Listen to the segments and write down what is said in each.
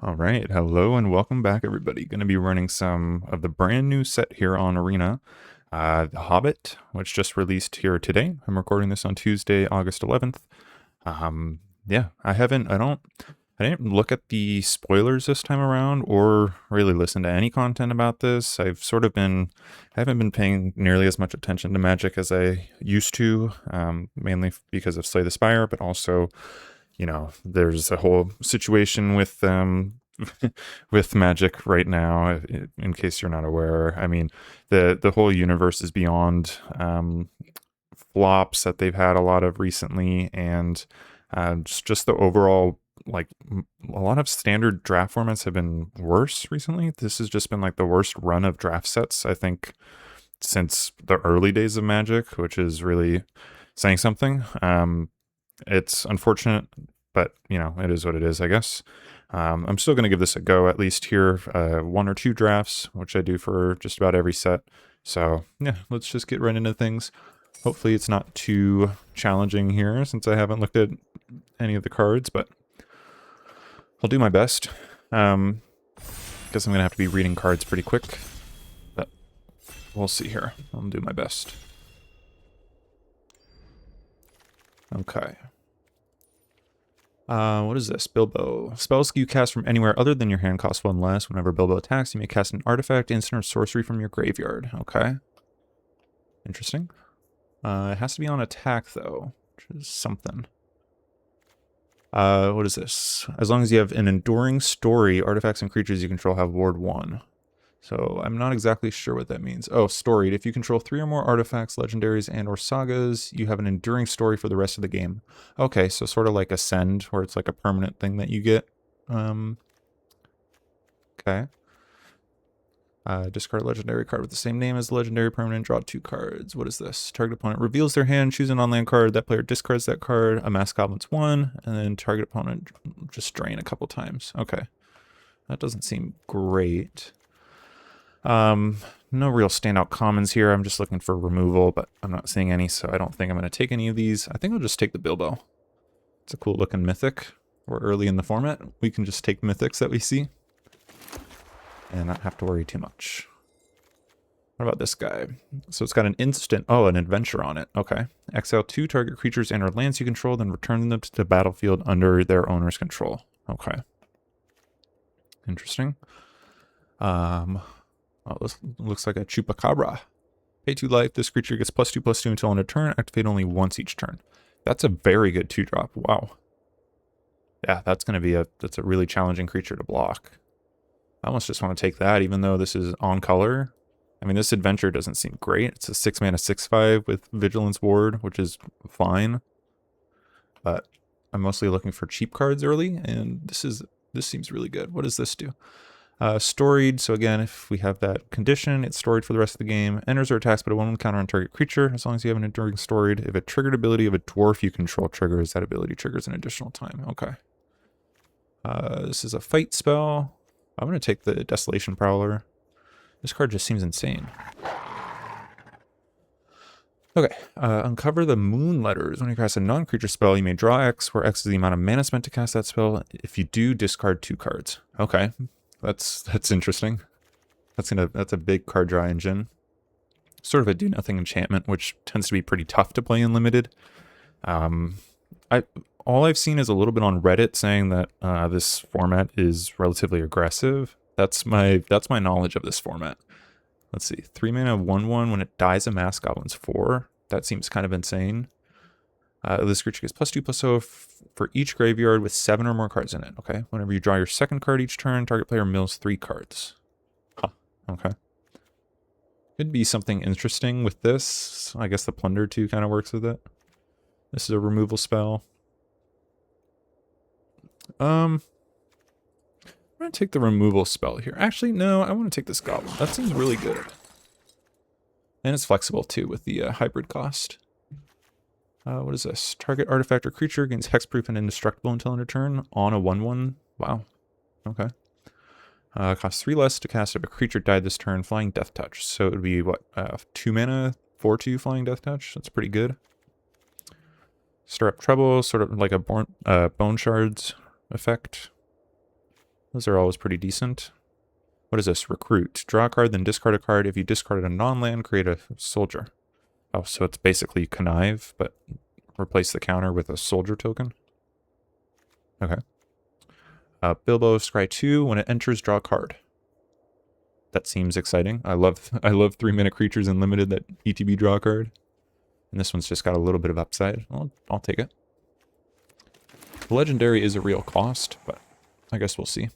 All right, hello and welcome back, everybody. Going to be running some of the brand new set here on Arena, The Hobbit, which just released here today. I'm recording this on Tuesday, August 11th. Yeah, I didn't look at the spoilers this time around or really listen to any content about this. I haven't been paying nearly as much attention to Magic as I used to, mainly because of Slay the Spire, but also there's a whole situation with with Magic right now. In case you're not aware, I mean, the whole universe is beyond flops that they've had a lot of recently, and just the overall a lot of standard draft formats have been worse recently. This has just been like the worst run of draft sets I think since the early days of Magic, which is really saying something. It's unfortunate, but it is what it is, I guess. I'm still going to give this a go, at least here, one or two drafts, which I do for just about every set. So yeah, let's just get right into things. Hopefully it's not too challenging here since I haven't looked at any of the cards, but I'll do my best. Guess I'm going to have to be reading cards pretty quick, but we'll see here. I'll do my best. Okay. What is this? Bilbo. Spells you cast from anywhere other than your hand cost one less. Whenever Bilbo attacks, you may cast an artifact, instant, or sorcery from your graveyard. Okay. Interesting. It has to be on attack, though, which is something. What is this? As long as you have an enduring story, artifacts and creatures you control have ward 1. So I'm not exactly sure what that means. Oh, storied. If you control 3 or more artifacts, legendaries, and or sagas, you have an enduring story for the rest of the game. Okay, so sort of like Ascend, where it's like a permanent thing that you get. Okay. Discard a legendary card with the same name as the legendary permanent. Draw 2 cards. What is this? Target opponent reveals their hand, choose an on-land card. That player discards that card. Amass goblins 1, and then target opponent just drain a couple times. Okay. That doesn't seem great. No real standout commons here. I'm just looking for removal, but I'm not seeing any, so I don't think I'm going to take any of these. I think I'll just take the Bilbo. It's a cool looking mythic. We're early in the format. We can just take mythics that we see and not have to worry too much. What about this guy? So it's got an instant, an adventure on it. Okay. Exile 2 target creatures and or lands you control, then return them to the battlefield under their owner's control. Okay. Interesting. Oh, this looks like a Chupacabra. Pay 2 life. This creature gets +2/+2 until end of turn. Activate only once each turn. That's a very good 2-drop. Wow. Yeah, that's a really challenging creature to block. I almost just want to take that, even though this is on color. I mean, this adventure doesn't seem great. It's a 6-mana 6/5 with Vigilance Ward, which is fine. But I'm mostly looking for cheap cards early, and this seems really good. What does this do? Storied, so again, if we have that condition, it's storied for the rest of the game. Enters or attacks, but a 1/1 counter on target creature, as long as you have an enduring storied. If a triggered ability of a dwarf you control triggers, that ability triggers an additional time. Okay. This is a fight spell. I'm going to take the Desolation Prowler. This card just seems insane. Okay, uncover the Moon Letters. When you cast a non-creature spell, you may draw X, where X is the amount of mana spent to cast that spell. If you do, discard 2 cards. Okay. That's interesting. That's a big card draw engine. Sort of a do nothing enchantment, which tends to be pretty tough to play in limited. All I've seen is a little bit on Reddit saying that this format is relatively aggressive. That's my knowledge of this format. Let's see, 3 mana 1/1 when it dies amass goblins 4. That seems kind of insane. This creature gets +2/+0 for each graveyard with 7 or more cards in it. Okay. Whenever you draw your second card each turn, target player mills 3 cards. Huh. Okay. Could be something interesting with this. I guess the Plunder 2 kind of works with it. This is a removal spell. I'm going to take the removal spell here. Actually, no, I want to take this goblin. That seems really good. And it's flexible too with the hybrid cost. What is this? Target artifact or creature gains hexproof and indestructible until end of turn on a 1/1. Wow. Okay. Costs 3 less to cast if a creature died this turn. Flying Death Touch. So it would be what? 2 mana, 4/2 Flying Death Touch. That's pretty good. Stir up trouble, sort of like a bone shards effect. Those are always pretty decent. What is this? Recruit. Draw a card, then discard a card. If you discarded a non-land, create a soldier. Oh, so it's basically connive, but replace the counter with a soldier token. Okay. Bilbo, scry 2. When it enters, draw a card. That seems exciting. I love 3-minute creatures in limited that ETB draw a card. And this one's just got a little bit of upside. I'll take it. The legendary is a real cost, but I guess we'll see.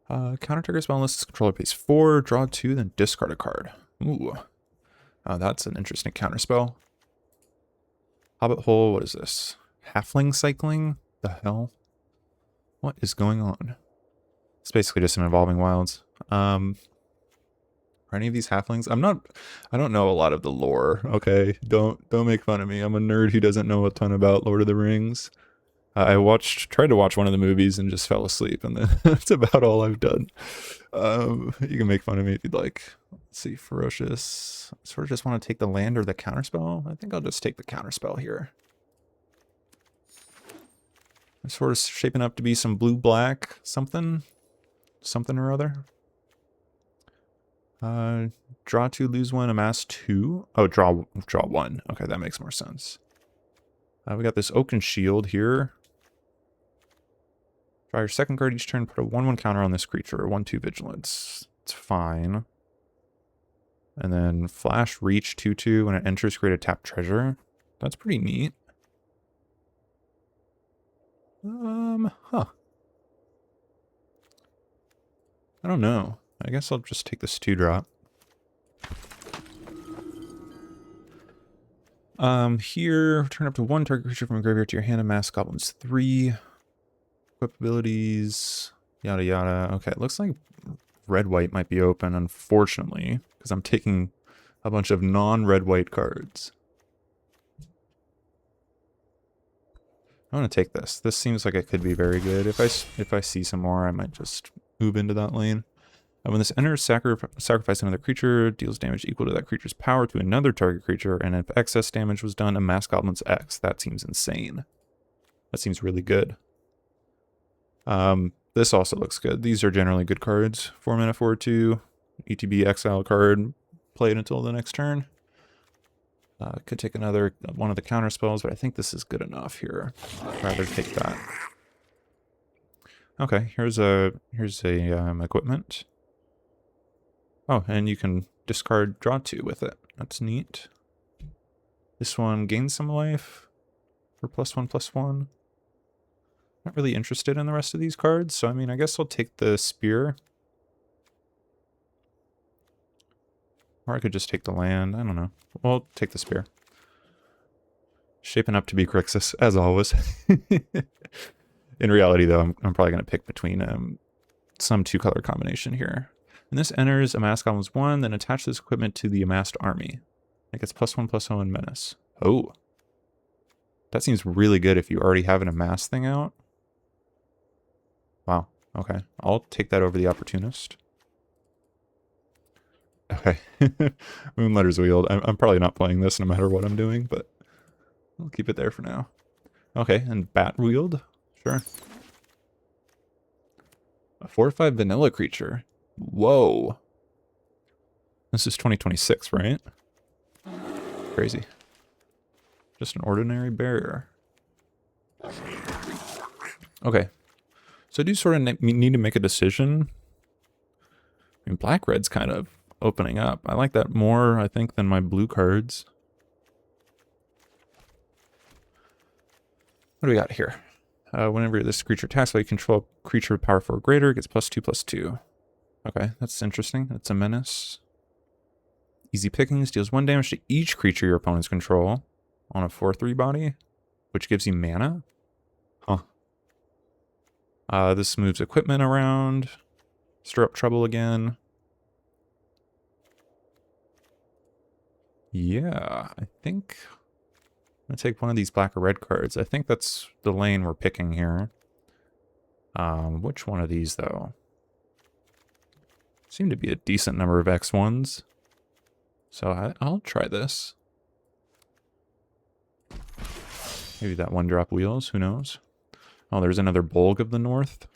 Counter trigger spell unless this controller pays 4, draw 2, then discard a card. Ooh. That's an interesting counter spell. Hobbit hole, what is this? Halfling cycling? The hell? What is going on? It's basically just an Evolving Wilds. Are any of these halflings? I don't know a lot of the lore, okay? Don't make fun of me. I'm a nerd who doesn't know a ton about Lord of the Rings. I tried to watch one of the movies and just fell asleep, and then that's about all I've done. You can make fun of me if you'd like. Let's see, ferocious. I sort of just want to take the land or the counterspell. I think I'll just take the counterspell here. It's sort of shaping up to be some blue-black something or other. Draw 2, lose 1, amass 2. Oh, draw 1. Okay, that makes more sense. We got this Oaken Shield here. Draw your second card each turn, put a 1/1 counter on this creature, 1/2 vigilance. It's fine. And then flash reach 2/2 when it enters, create a tap treasure. That's pretty neat. Huh. I don't know. I guess I'll just take this 2-drop. Here, turn up to 1 target creature from a graveyard to your hand, amass goblins 3. Equip abilities, yada yada. Okay, it looks like red-white might be open, unfortunately, because I'm taking a bunch of non-red-white cards. I'm going to take this. This seems like it could be very good. If I see some more, I might just move into that lane. When this enters, sacrifice another creature, deals damage equal to that creature's power to another target creature, and if excess damage was done, amass goblins X. That seems insane. That seems really good. This also looks good. These are generally good cards. 4 mana, 4/2, ETB exile card, played until the next turn. Could take another one of the counter spells, but I think this is good enough here. I'd rather take that. Okay, here's a equipment. Oh, and you can discard draw 2 with it. That's neat. This one gains some life for +1/+1. Not really interested in the rest of these cards, so I mean, I guess I'll take the spear. Or I could just take the land. I don't know. Well, take the spear. Shaping up to be Grixis, as always. In reality, though, I'm probably going to pick between some 2-color combination here. And this enters, amass goblins 1, then attach this equipment to the amassed army. It gets +1/+0 and menace. Oh. That seems really good if you already have an amass thing out. Wow. Okay. I'll take that over the opportunist. Okay. Moonletter's Wield. I'm probably not playing this no matter what I'm doing, but I'll keep it there for now. Okay, and Bat Wield. Sure. A 4/5 vanilla creature. Whoa. This is 2026, right? Crazy. Just an ordinary barrier. Okay. So I do sort of need to make a decision. I mean, black-red's kind of opening up. I like that more, I think, than my blue cards. What do we got here? Whenever this creature attacks, you control a creature with power 4 or greater, it gets +2/+2. Okay, that's interesting. That's a menace. Easy pickings, deals 1 damage to each creature your opponents control on a 4/3 body, which gives you mana. Huh. This moves equipment around. Stir up trouble again. Yeah, I think I'm going to take one of these black or red cards. I think that's the lane we're picking here. Which one of these, though? Seem to be a decent number of X1s. So I'll try this. Maybe that 1-drop wheels, who knows? Oh, there's another Bolg of the North.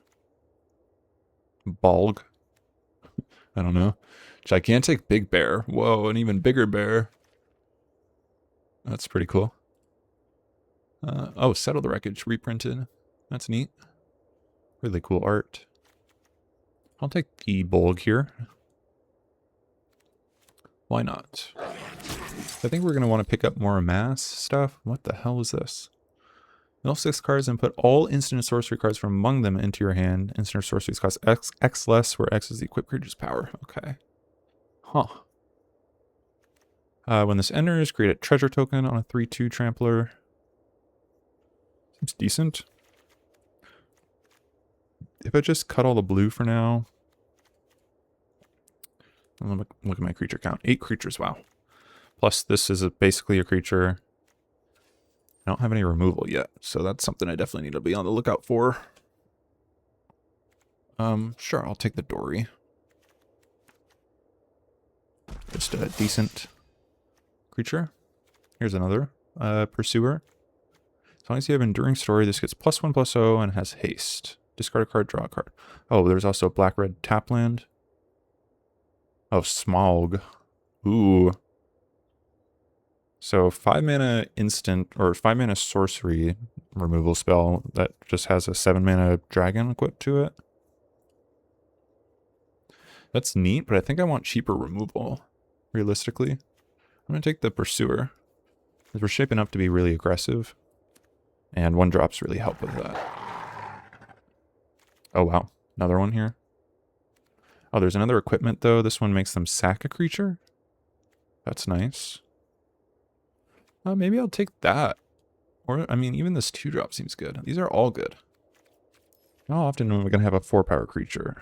Balg. I don't know. Gigantic big bear. Whoa, an even bigger bear. That's pretty cool. Oh, Settle the Wreckage reprinted. That's neat. Really cool art. I'll take the Bolg here. Why not? I think we're going to want to pick up more Amass stuff. What the hell is this? Mill 6 cards and put all instant and sorcery cards from among them into your hand. Instant or sorceries cost X less, where X is the equipped creature's power. Okay. Huh. When this enters, create a treasure token on a 3/2 trampler. Seems decent. If I just cut all the blue for now. Look at my creature count. 8 creatures, wow. Plus this is basically a creature. I don't have any removal yet, so that's something I definitely need to be on the lookout for. Sure, I'll take the Dory. Just a decent creature. Here's another Pursuer. As long as you have Enduring Story, this gets +1/+0 and has haste. Discard a card, draw a card. Oh, there's also black-red tap land. Oh, Smaug. Ooh. So 5 mana instant, or 5 mana sorcery removal spell that just has a 7 mana dragon equipped to it. That's neat, but I think I want cheaper removal, realistically. I'm going to take the Pursuer, because we're shaping up to be really aggressive, and 1-drops really help with that. Oh wow, another one here. Oh, there's another equipment though. This one makes them sack a creature. That's nice. Maybe I'll take that. Or, I mean, even this 2-drop seems good. These are all good. How often are we going to have a 4-power creature?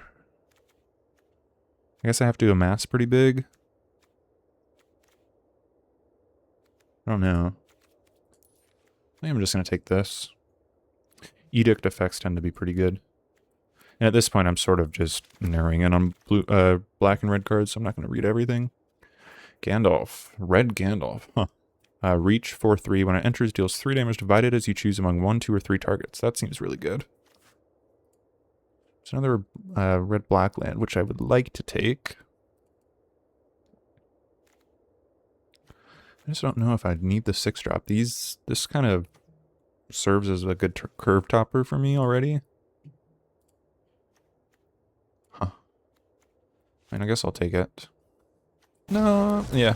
I guess I have to amass pretty big. I don't know. I think I'm just going to take this. Edict effects tend to be pretty good. And at this point, I'm sort of just narrowing in on blue, black and red cards, so I'm not going to read everything. Gandalf. Red Gandalf. Huh. Reach 4/3. When it enters, deals 3 damage divided as you choose among 1, 2, or 3 targets. That seems really good. It's another red-black land, which I would like to take. I just don't know if I'd need the 6-drop. This kind of serves as a good curve topper for me already. Huh. I mean, I guess I'll take it. No, yeah.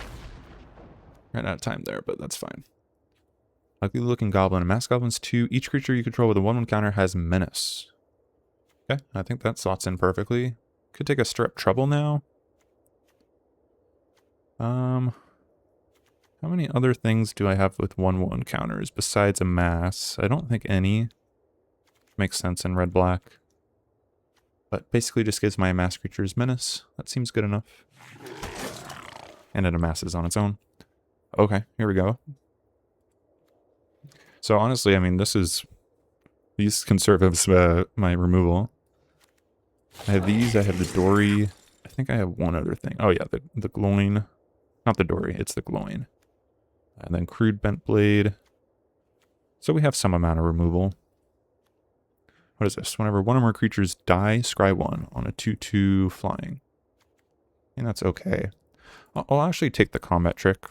Ran out of time there, but that's fine. Ugly looking goblin. Mass goblins 2. Each creature you control with a 1/1 counter has menace. Okay, I think that slots in perfectly. Could take a Stir Up Trouble now. How many other things do I have with 1/1 counters besides Amass? I don't think any. Makes sense in red-black. But basically just gives my Amass creatures menace. That seems good enough. And it amasses on its own. Okay, here we go. So honestly, I mean, these can serve as my removal. I have these, I have the Dory. I think I have one other thing. Oh yeah, the glowing. Not the Dory, it's the glowing. And then Crude Bent Blade. So we have some amount of removal. What is this? Whenever one or more creatures die, scry 1 on a 2/2 flying. And that's okay. I'll actually take the combat trick.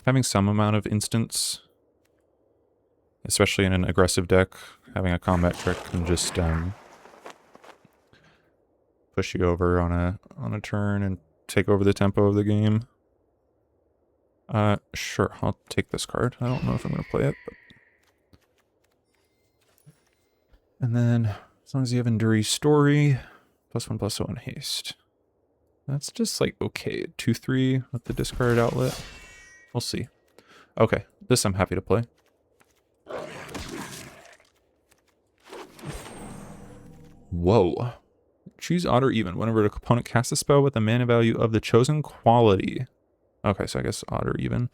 Having some amount of instance, especially in an aggressive deck, having a combat trick can just push you over on a turn and take over the tempo of the game. Sure, I'll take this card. I don't know if I'm going to play it, but... And then, as long as you have Enduring Story, +1/+0 and haste. That's just like okay. 2/3 with the discard outlet. We'll see. Okay, this I'm happy to play. Whoa. Choose odd or even. Whenever an opponent casts a spell with the mana value of the chosen quality. Okay, so I guess odd or even.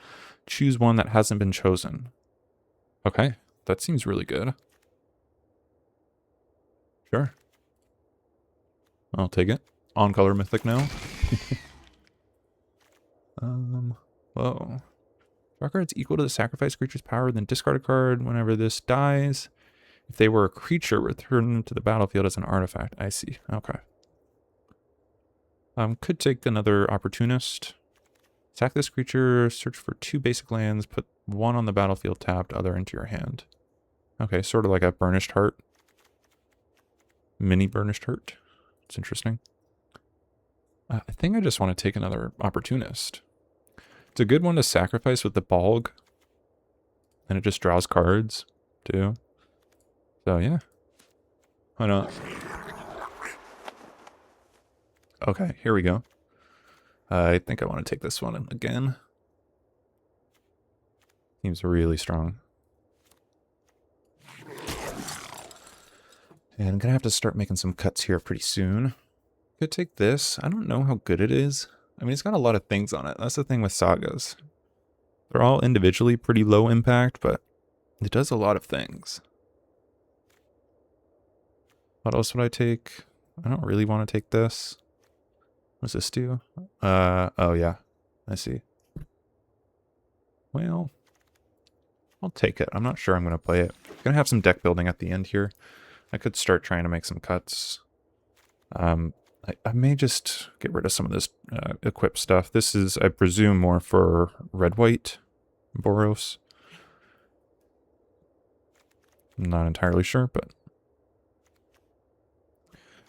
Choose one that hasn't been chosen. Okay, that seems really good. Sure. I'll take it. On color mythic now. Whoa. Draw cards equal to the sacrifice creature's power, then discard a card whenever this dies. If they were a creature, return them to the battlefield as an artifact. I see. Okay. Could take another Opportunist. Attack this creature, search for 2 basic lands, put 1 on the battlefield tapped, other into your hand. Okay, sort of like a Burnished Heart. Mini Burnished Heart. It's interesting. I think I just want to take another Opportunist. It's a good one to sacrifice with the Balg. And it just draws cards, too. So, yeah. Why not? Okay, here we go. I think I want to take this one again. Seems really strong. And I'm going to have to start making some cuts here pretty soon. Could take this. I don't know how good it is. I mean, it's got a lot of things on it. That's the thing with sagas. They're all individually pretty low impact, but it does a lot of things. What else would I take? I don't really want to take this. What does this do? Oh yeah, I see. Well, I'll take it. I'm not sure I'm going to play it. I'm going to have some deck building at the end here. I could start trying to make some cuts. I may just get rid of some of this equip stuff. This is, I presume, more for red-white Boros. I'm not entirely sure, but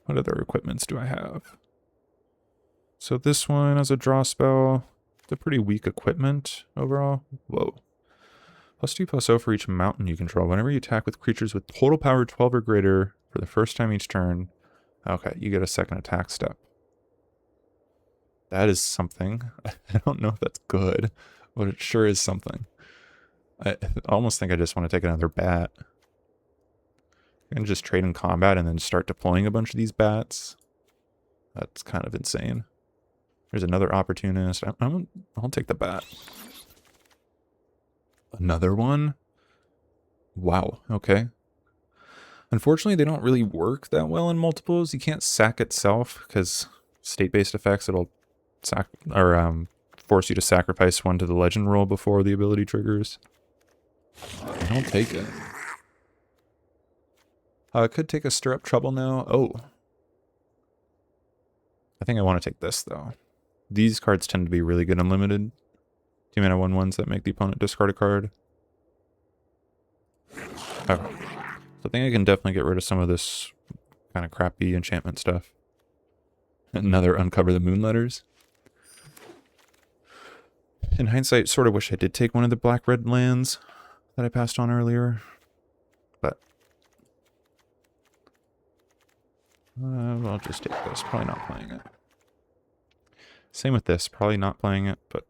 what other equipments do I have? So this one has a draw spell. It's a pretty weak equipment overall. Whoa. +2/+0 for each mountain you control. Whenever you attack with creatures with total power 12 or greater for the first time each turn. Okay, you get a second attack step. That is something. I don't know if that's good, but it sure is something. I almost think I just want to take another bat. And just trade in combat and then start deploying a bunch of these bats. That's kind of insane. There's another Opportunist. I'll take the bat. Another one? Wow, okay. Unfortunately, they don't really work that well in multiples. You can't sack itself, because state-based effects, it'll force you to sacrifice one to the legend roll before the ability triggers. I'll take it. I could take a Stir Up Trouble now. Oh. I think I want to take this, though. These cards tend to be really good unlimited. 2-mana 1/1s that make the opponent discard a card. Okay. So I think I can definitely get rid of some of this kind of crappy enchantment stuff. Another Uncover the Moon Letters. In hindsight, sort of wish I did take one of the black-red lands that I passed on earlier. But I'll just take this. Probably not playing it. Same with this. Probably not playing it, but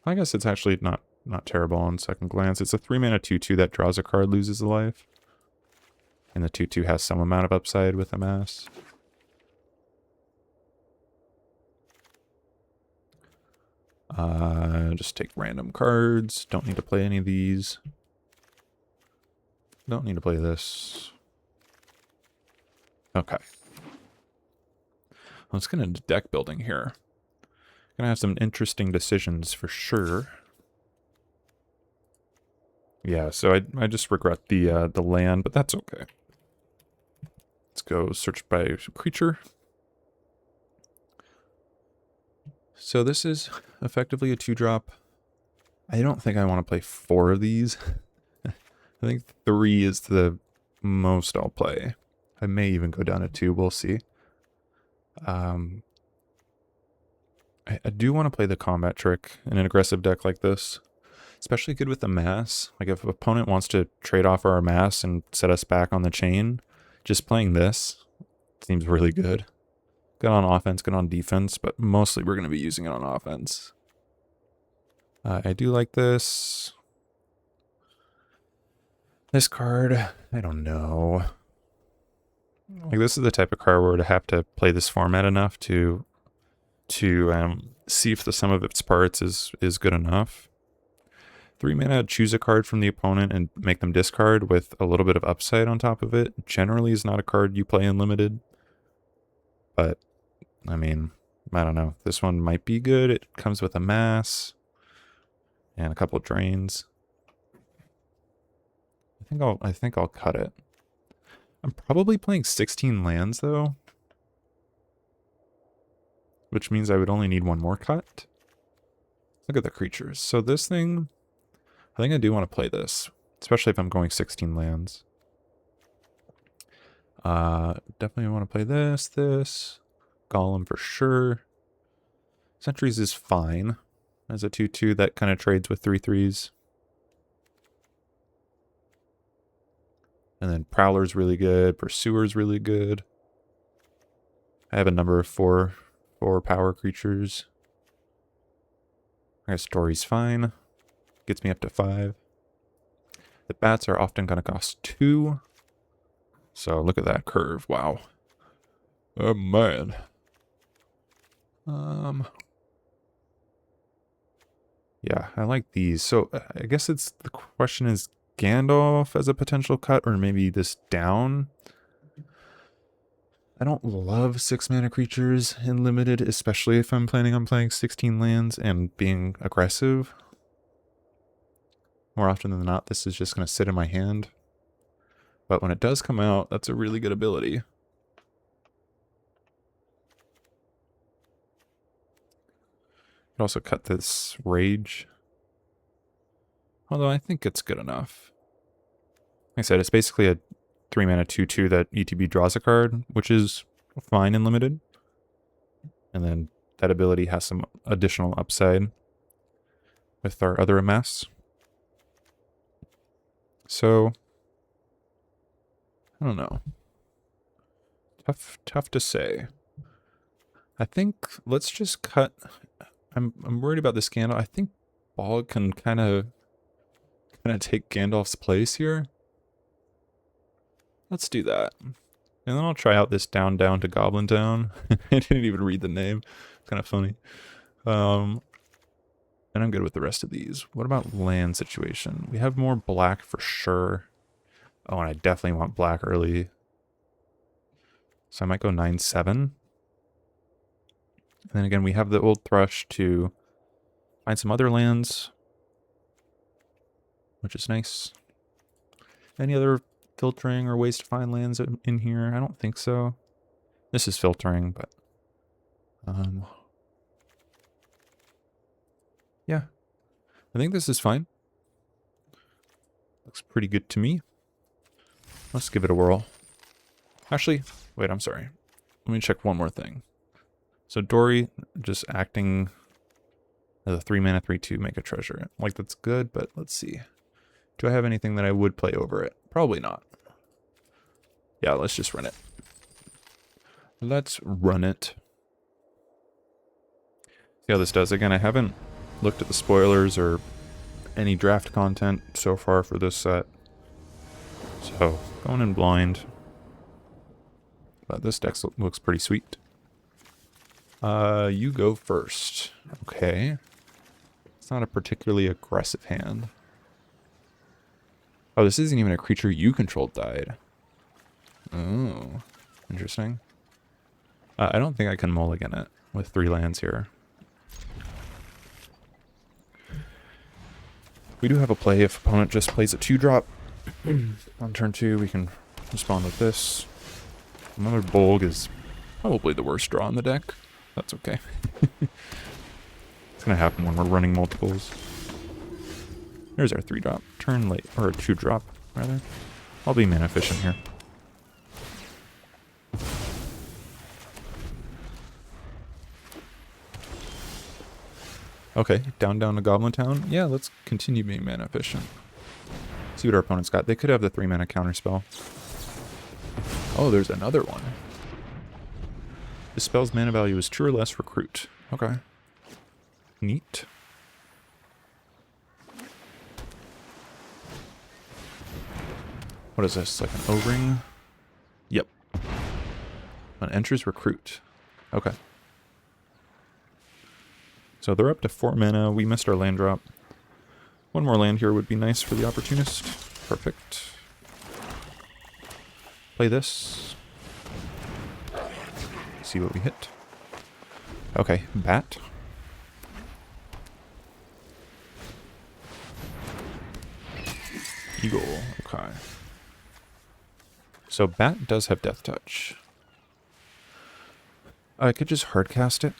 I guess it's actually not terrible on second glance. It's a 3-mana 2/2 that draws a card, loses a life. And the 2/2 has some amount of upside with Amass. Just take random cards. Don't need to play any of these. Don't need to play this. Okay. Let's get into deck building here. Gonna have some interesting decisions for sure. Yeah, so I just regret the land, but that's okay. Let's go search by creature. So this is effectively a 2-drop. I don't think I want to play 4 of these. I think 3 is the most I'll play. I may even go down to 2, we'll see. I do want to play the combat trick in an aggressive deck like this. Especially good with the mass. Like if an opponent wants to trade off our mass and set us back on the chain, just playing this seems really good. Good on offense, good on defense, but mostly we're going to be using it on offense. I do like this. This card, I don't know. Like this is the type of card where to have to play this format enough to see if the sum of its parts is good enough. 3-mana, choose a card from the opponent and make them discard with a little bit of upside on top of it. Generally is not a card you play in limited. But, I mean, I don't know. This one might be good. It comes with a mass and a couple of drains. I think I'll cut it. I'm probably playing 16 lands, though. Which means I would only need one more cut. Look at the creatures. So this thing, I think I do want to play this. Especially if I'm going 16 lands. Definitely want to play this. Golem for sure. Sentries is fine. As a 2/2 that kind of trades with 3/3s. And then Prowler's really good. Pursuer's really good. I have a number of 4 power creatures. I guess Story's fine. Gets me up to 5. The bats are often going to cost 2. So look at that curve. Wow. Oh, man. Yeah, I like these. So I guess the question is Gandalf as a potential cut, or maybe this down. I don't love 6 mana creatures in limited, especially if I'm planning on playing 16 lands and being aggressive. More often than not, this is just going to sit in my hand. But when it does come out, that's a really good ability. Could also cut this Rage. Although I think it's good enough. Like I said, it's basically a 3 mana 2/2 that ETB draws a card, which is fine and limited. And then that ability has some additional upside with our other amass. So I don't know. Tough to say. I think let's just cut. I'm worried about this Gandalf. I think Bog can kind of take Gandalf's place here. Let's do that. And then I'll try out this down to Goblin Town. I didn't even read the name. It's kind of funny. And I'm good with the rest of these. What about land situation? We have more black for sure. Oh, and I definitely want black early. So I might go 9/7. And then again, we have the old Thrush to find some other lands, which is nice. Any other filtering or ways to find lands in here? I don't think so. This is filtering, but yeah, I think this is fine. Looks pretty good to me. Let's give it a whirl. Actually, wait, I'm sorry. Let me check one more thing. So Dory just acting as a 3 mana 3/2 make a treasure. Like, that's good, but let's see. Do I have anything that I would play over it? Probably not. Yeah, let's just run it. Let's run it. See how this does. Again, I haven't looked at the spoilers or any draft content so far for this set. So, going in blind. But this deck looks pretty sweet. You go first. Okay. It's not a particularly aggressive hand. Oh, this isn't even a creature you controlled died. Oh, interesting. I don't think I can mulligan it with 3 lands here. We do have a play if opponent just plays a 2-drop. On turn 2, we can respond with this. Another Bolg is probably the worst draw in the deck. That's okay. It's gonna happen when we're running multiples. There's our 3-drop. Turn late, or 2-drop, rather. I'll be mana efficient here. Okay, down to Goblin Town. Yeah, let's continue being mana efficient. See what our opponent's got. They could have the 3 mana counterspell. Oh, there's another one. The spell's mana value is 2 or less, recruit. Okay. Neat. What is this, like an O-ring? Yep. When enters, recruit. Okay. So they're up to 4 mana. We missed our land drop. One more land here would be nice for the opportunist. Perfect. Play this. See what we hit. Okay, bat. Eagle. Okay. So Bat does have Death Touch. I could just hardcast it.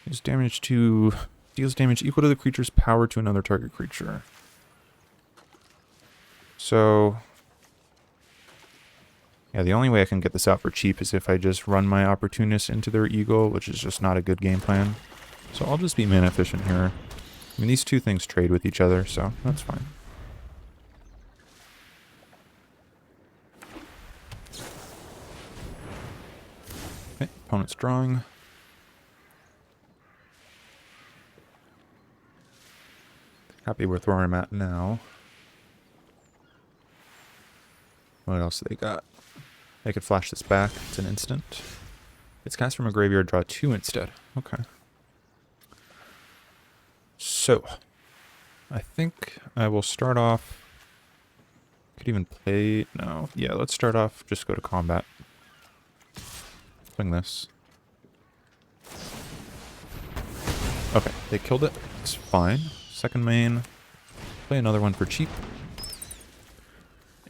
Deals damage equal to the creature's power to another target creature. So yeah, the only way I can get this out for cheap is if I just run my Opportunist into their Eagle, which is just not a good game plan. So I'll just be mana efficient here. I mean, these two things trade with each other, so that's fine. Okay, opponent's drawing. Happy with where I'm at now. What else do they got? I could flash this back. It's an instant. It's cast from a graveyard, draw 2 instead. Okay. So, I think I will start off... Could even play... No. Yeah, let's start off, just go to combat. Swing this. Okay, they killed it. It's fine. Second main. Play another one for cheap.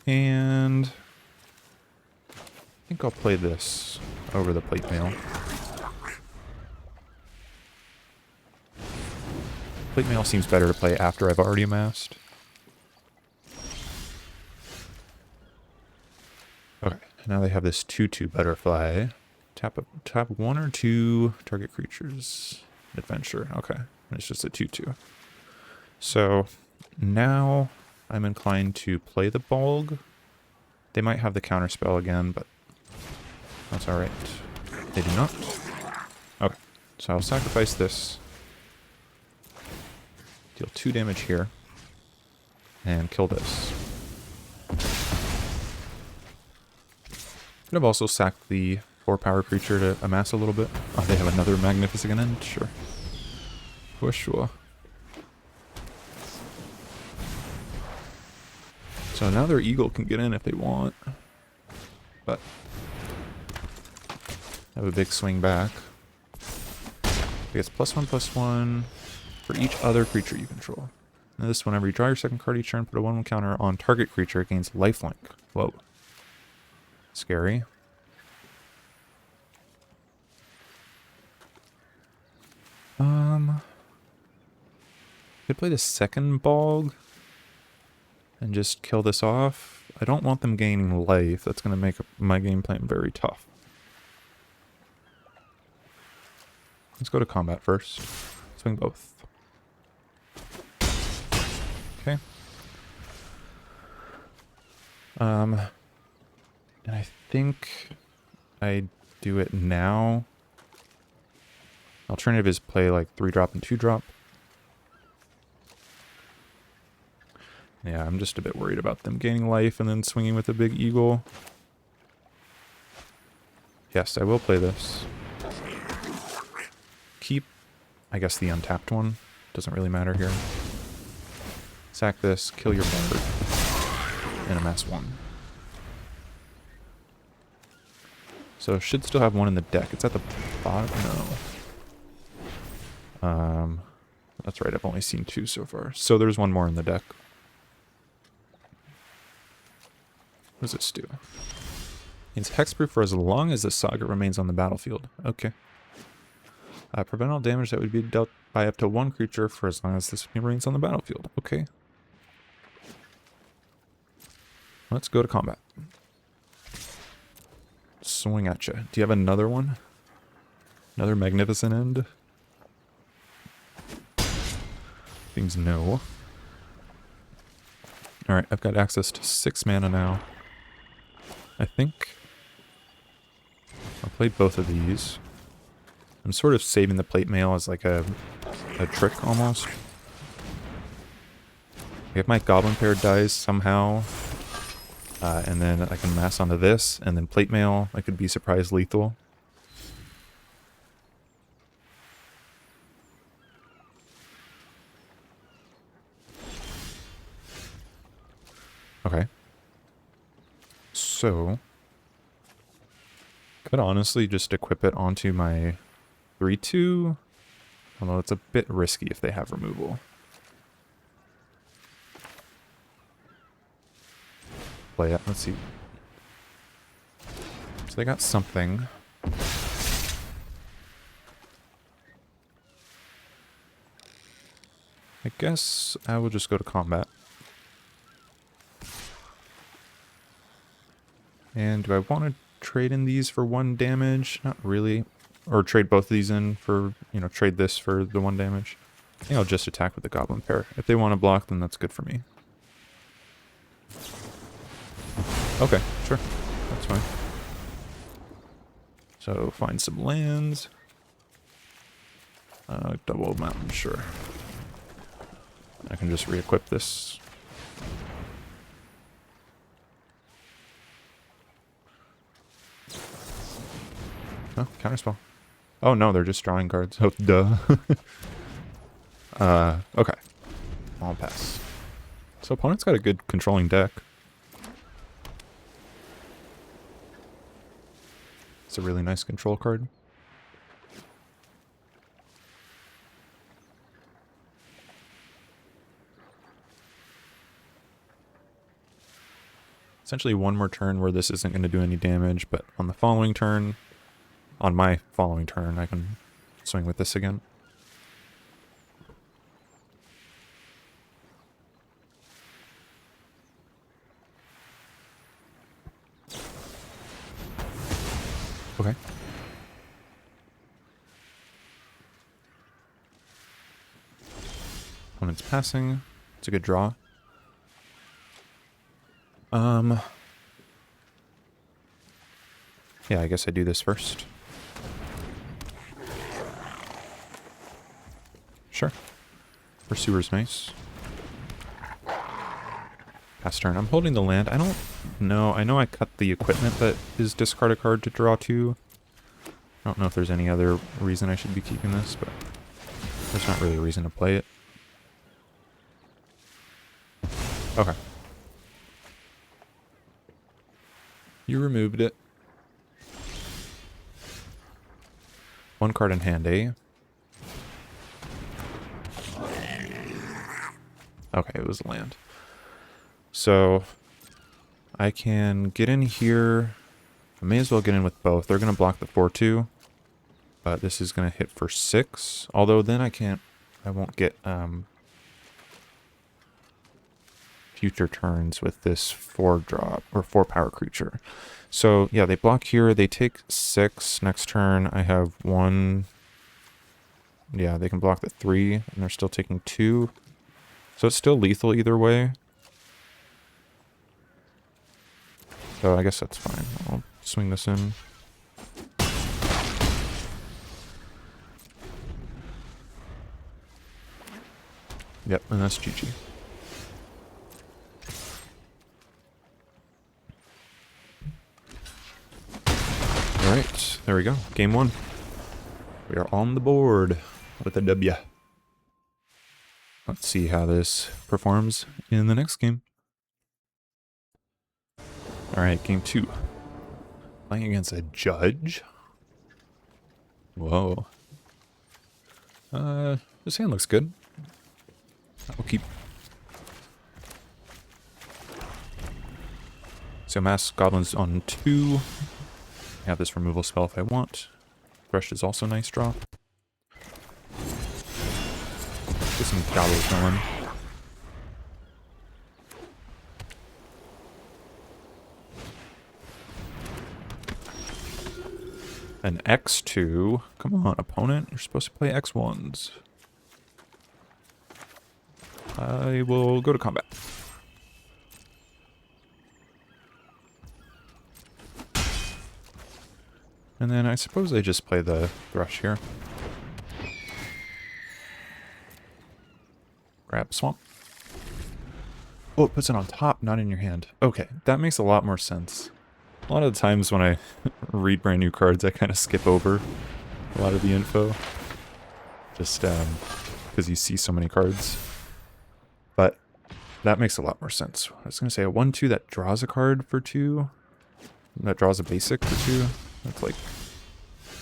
And... I think I'll play this over the plate mail. Plate mail seems better to play after I've already amassed. Okay, now they have this 2/2 butterfly. Tap 1 or 2 target creatures. Adventure. Okay, it's just a 2/2. So now I'm inclined to play the Bolg. They might have the counterspell again, but that's alright. They do not. Okay, so I'll sacrifice this. Deal 2 damage here. And kill this. Could have also sacked the 4-power creature to amass a little bit. Oh, they have another Magnificent End? Sure. For sure. So now their Eagle can get in if they want. But have a big swing back. It gets +1/+1 for each other creature you control. Now this, whenever you draw your second card each turn, put a 1/1 counter on target creature, it gains lifelink. Whoa. Scary. Could play the second Bolg and just kill this off. I don't want them gaining life. That's going to make my game plan very tough. Let's go to combat first. Swing both. Okay. And I think I do it now. Alternative is play like 3-drop and 2-drop. Yeah, I'm just a bit worried about them gaining life and then swinging with a big Eagle. Yes, I will play this. Keep, I guess, the untapped one. Doesn't really matter here. Sack this, kill your bird, and amass 1. So should still have 1 in the deck. It's at the bottom? No. That's right, I've only seen 2 so far. So there's 1 more in the deck. What does this do? It's hexproof for as long as the saga remains on the battlefield. Okay. Prevent all damage that would be dealt by up to 1 creature for as long as this remains on the battlefield. Okay. Let's go to combat. Swing at you. Do you have another one? Another Magnificent End? Seems no. Alright, I've got access to 6 mana now. I think I'll play both of these. I'm sort of saving the plate mail as like a trick almost. If my goblin pair dies somehow, and then I can mass onto this, and then plate mail, I could be surprise lethal. Okay. So, could honestly just equip it onto my 3/2, although it's a bit risky if they have removal. play it. Let's see. So they got something. I guess I will just go to combat. And do I want to trade in these for 1 damage? Not really. Or trade both of these in for, you know, trade this for the 1 damage. I think I'll just attack with the goblin pair. If they want to block, then that's good for me. Okay, sure. That's fine. So find some lands. Double mountain, sure. I can just re-equip this. Oh, counterspell. Oh no, they're just drawing cards. Oh, duh. Okay. I'll pass. So opponent's got a good controlling deck. It's a really nice control card. Essentially 1 more turn where this isn't going to do any damage, but on the following turn, on my following turn, I can swing with this again. Okay. Opponent's passing. It's a good draw. Yeah, I guess I do this first. Sure. Pursuer's nice. Pass turn. I'm holding the land. I don't know. I know I cut the equipment that is discard a card to draw 2. I don't know if there's any other reason I should be keeping this, but there's not really a reason to play it. Okay. You removed it. 1 card in hand, eh? Okay, it was land. So, I can get in here. I may as well get in with both. They're going to block the 4-2. But this is going to hit for 6. Although then I won't get future turns with this 4-drop or 4-power creature. So yeah, they block here. They take 6. Next turn I have 1. Yeah, they can block the 3 and they're still taking 2. So it's still lethal either way. So I guess that's fine. I'll swing this in. Yep, and that's GG. Alright, there we go. Game 1. We are on the board with a W. Let's see how this performs in the next game. Alright, game 2. Playing against a judge. Whoa. This hand looks good. I'll keep. So mass goblins on 2. I have this removal spell if I want. Thresh is also a nice drop. Get some gobbles going. An X2. Come on, opponent. You're supposed to play X1s. I will go to combat. And then I suppose I just play the Thrush here. Grab Swamp. Oh, it puts it on top, not in your hand. Okay, that makes a lot more sense. A lot of the times when I read brand new cards, I kind of skip over a lot of the info. Just because you see so many cards. But that makes a lot more sense. I was going to say a 1-2 that draws a card for 2. That draws a basic for 2.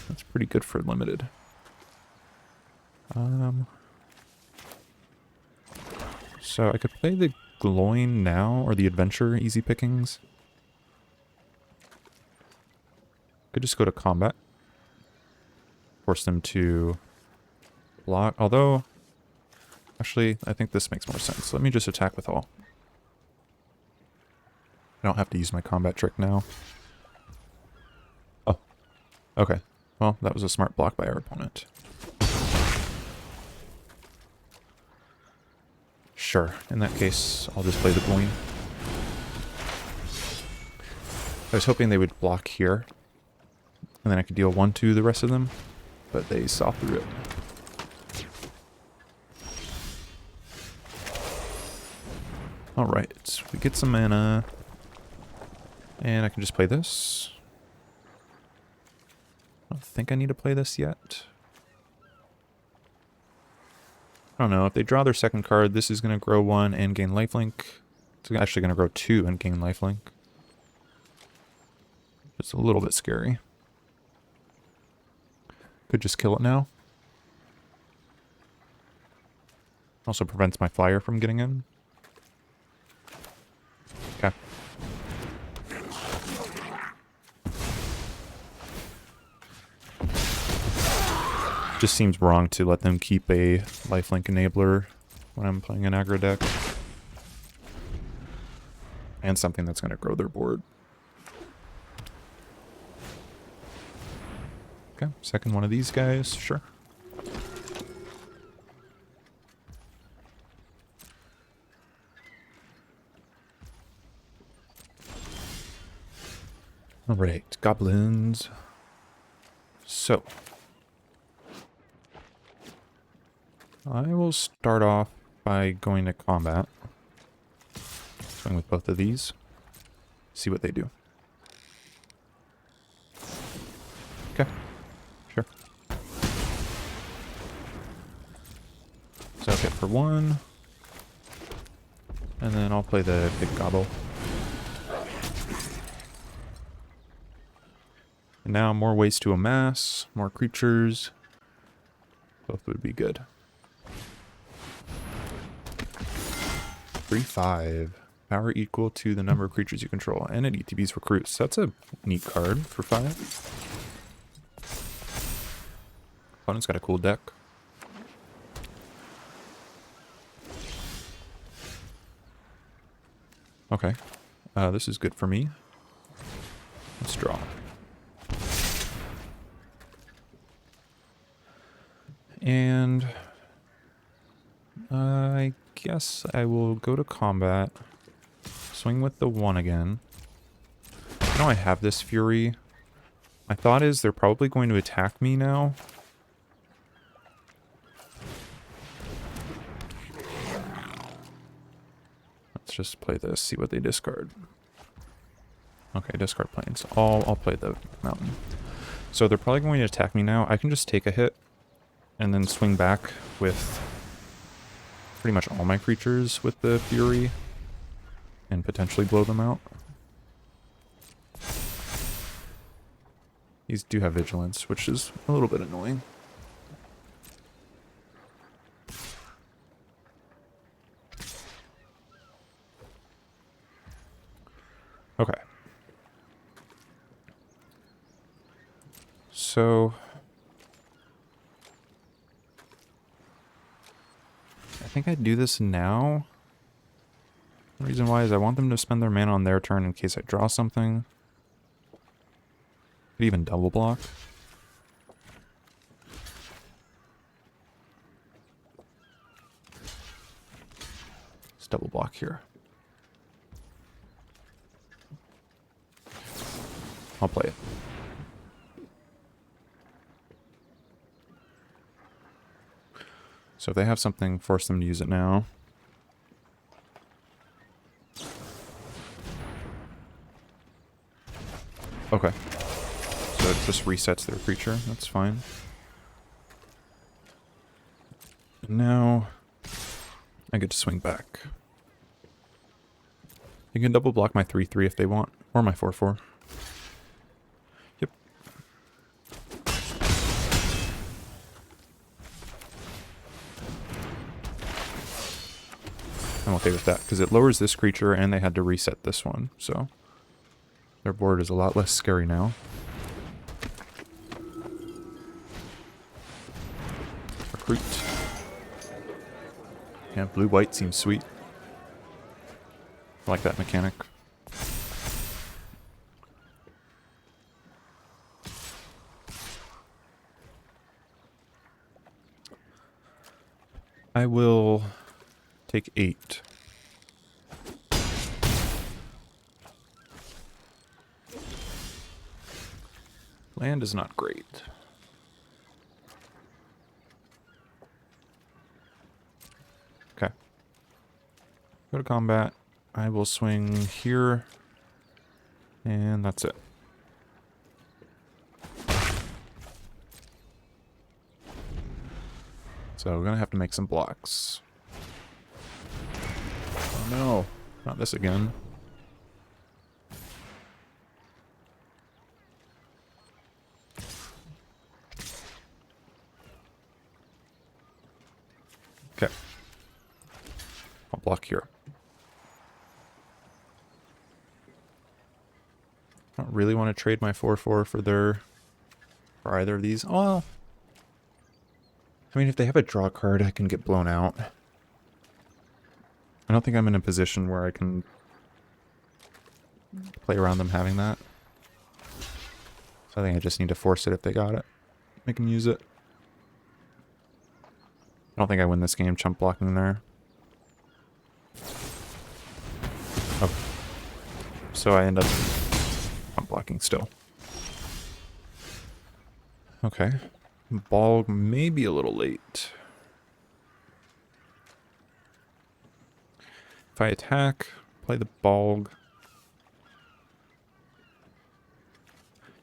That's pretty good for limited. So I could play the Gloin now, or the Adventure Easy Pickings. Could just go to combat. Force them to block. Although, actually, I think this makes more sense. Let me just attack with all. I don't have to use my combat trick now. Oh, okay. Well, that was a smart block by our opponent. Sure, in that case, I'll just play the Boyne. I was hoping they would block here, and then I could deal 1-2 the rest of them, but they saw through it. Alright, we get some mana, and I can just play this. I don't think I need to play this yet. I don't know, if they draw their second card, this is going to grow 1 and gain lifelink. It's actually going to grow 2 and gain lifelink. It's a little bit scary. Could just kill it now. Also prevents my flyer from getting in. Okay. Just seems wrong to let them keep a lifelink enabler when I'm playing an aggro deck. And something that's going to grow their board. Okay, second one of these guys, sure. Alright, goblins. So. I will start off by going to combat. Swing with both of these. See what they do. Okay. Sure. So I'll hit for 1. And then I'll play the big gobble. And now more ways to amass, more creatures. Both would be good. 3/5. Power equal to the number of creatures you control. And it ETBs recruits. That's a neat card for 5. Opponent's got a cool deck. Okay. This is good for me. Let's draw. And I guess I will go to combat. Swing with the 1 again. I know I have this Fury. My thought is they're probably going to attack me now. Let's just play this, see what they discard. Okay, discard planes. I'll play the mountain. So they're probably going to attack me now. I can just take a hit and then swing back with pretty much all my creatures with the Fury and potentially blow them out. These do have vigilance, which is a little bit annoying. Okay. So I think I'd do this now. The reason why is I want them to spend their mana on their turn in case I draw something. Could even double block. Let's double block here. I'll play it. So if they have something, force them to use it now. Okay. So it just resets their creature. That's fine. And now I get to swing back. You can double block my 3/3 if they want, or my 4/4. Yep. I'm okay with that, because it lowers this creature and they had to reset this one, so their board is a lot less scary now. fruit. Yeah, blue-white seems sweet. I like that mechanic. I will take 8. Land is not great. Okay. Go to combat. I will swing here. And that's it. So we're going to have to make some blocks. Oh no, not this again. Okay. I'll block here. I don't really want to trade my 4/4 for either of these. Oh, I mean, if they have a draw card, I can get blown out. I don't think I'm in a position where I can play around them having that. So I think I just need to force it if they got it. Make them use it. I don't think I win this game chump blocking there. Oh. So I end up chump blocking still. Okay. Ball may be a little late. If I attack, play the Balg.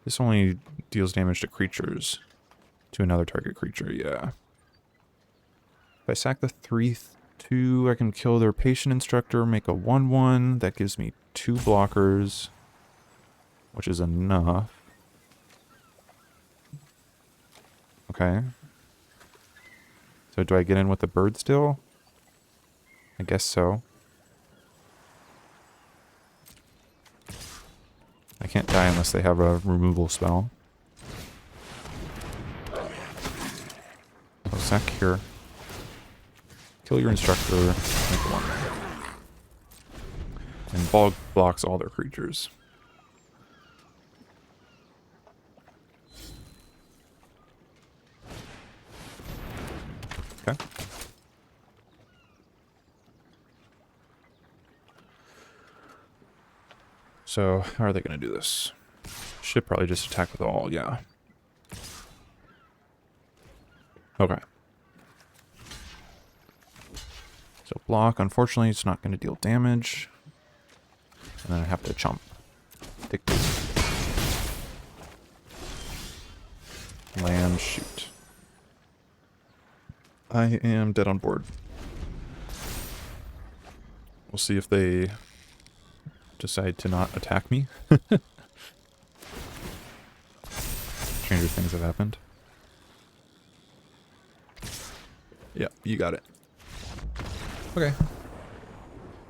This only deals damage to creatures. To another target creature, yeah. If I sack the 3/2, I can kill their Patient Instructor, make a 1/1. That gives me 2 blockers, which is enough. Okay. So do I get in with the bird still? I guess so. I can't die unless they have a removal spell. So sack here. Kill your instructor, make a 1. And Balg blocks all their creatures. Okay. So, how are they going to do this? Should probably just attack with all, yeah. Okay. So block, unfortunately, it's not going to deal damage. And then I have to chump. Take this. Land, shoot. I am dead on board. We'll see if they decide to not attack me. Stranger things have happened. Yeah, you got it. Okay.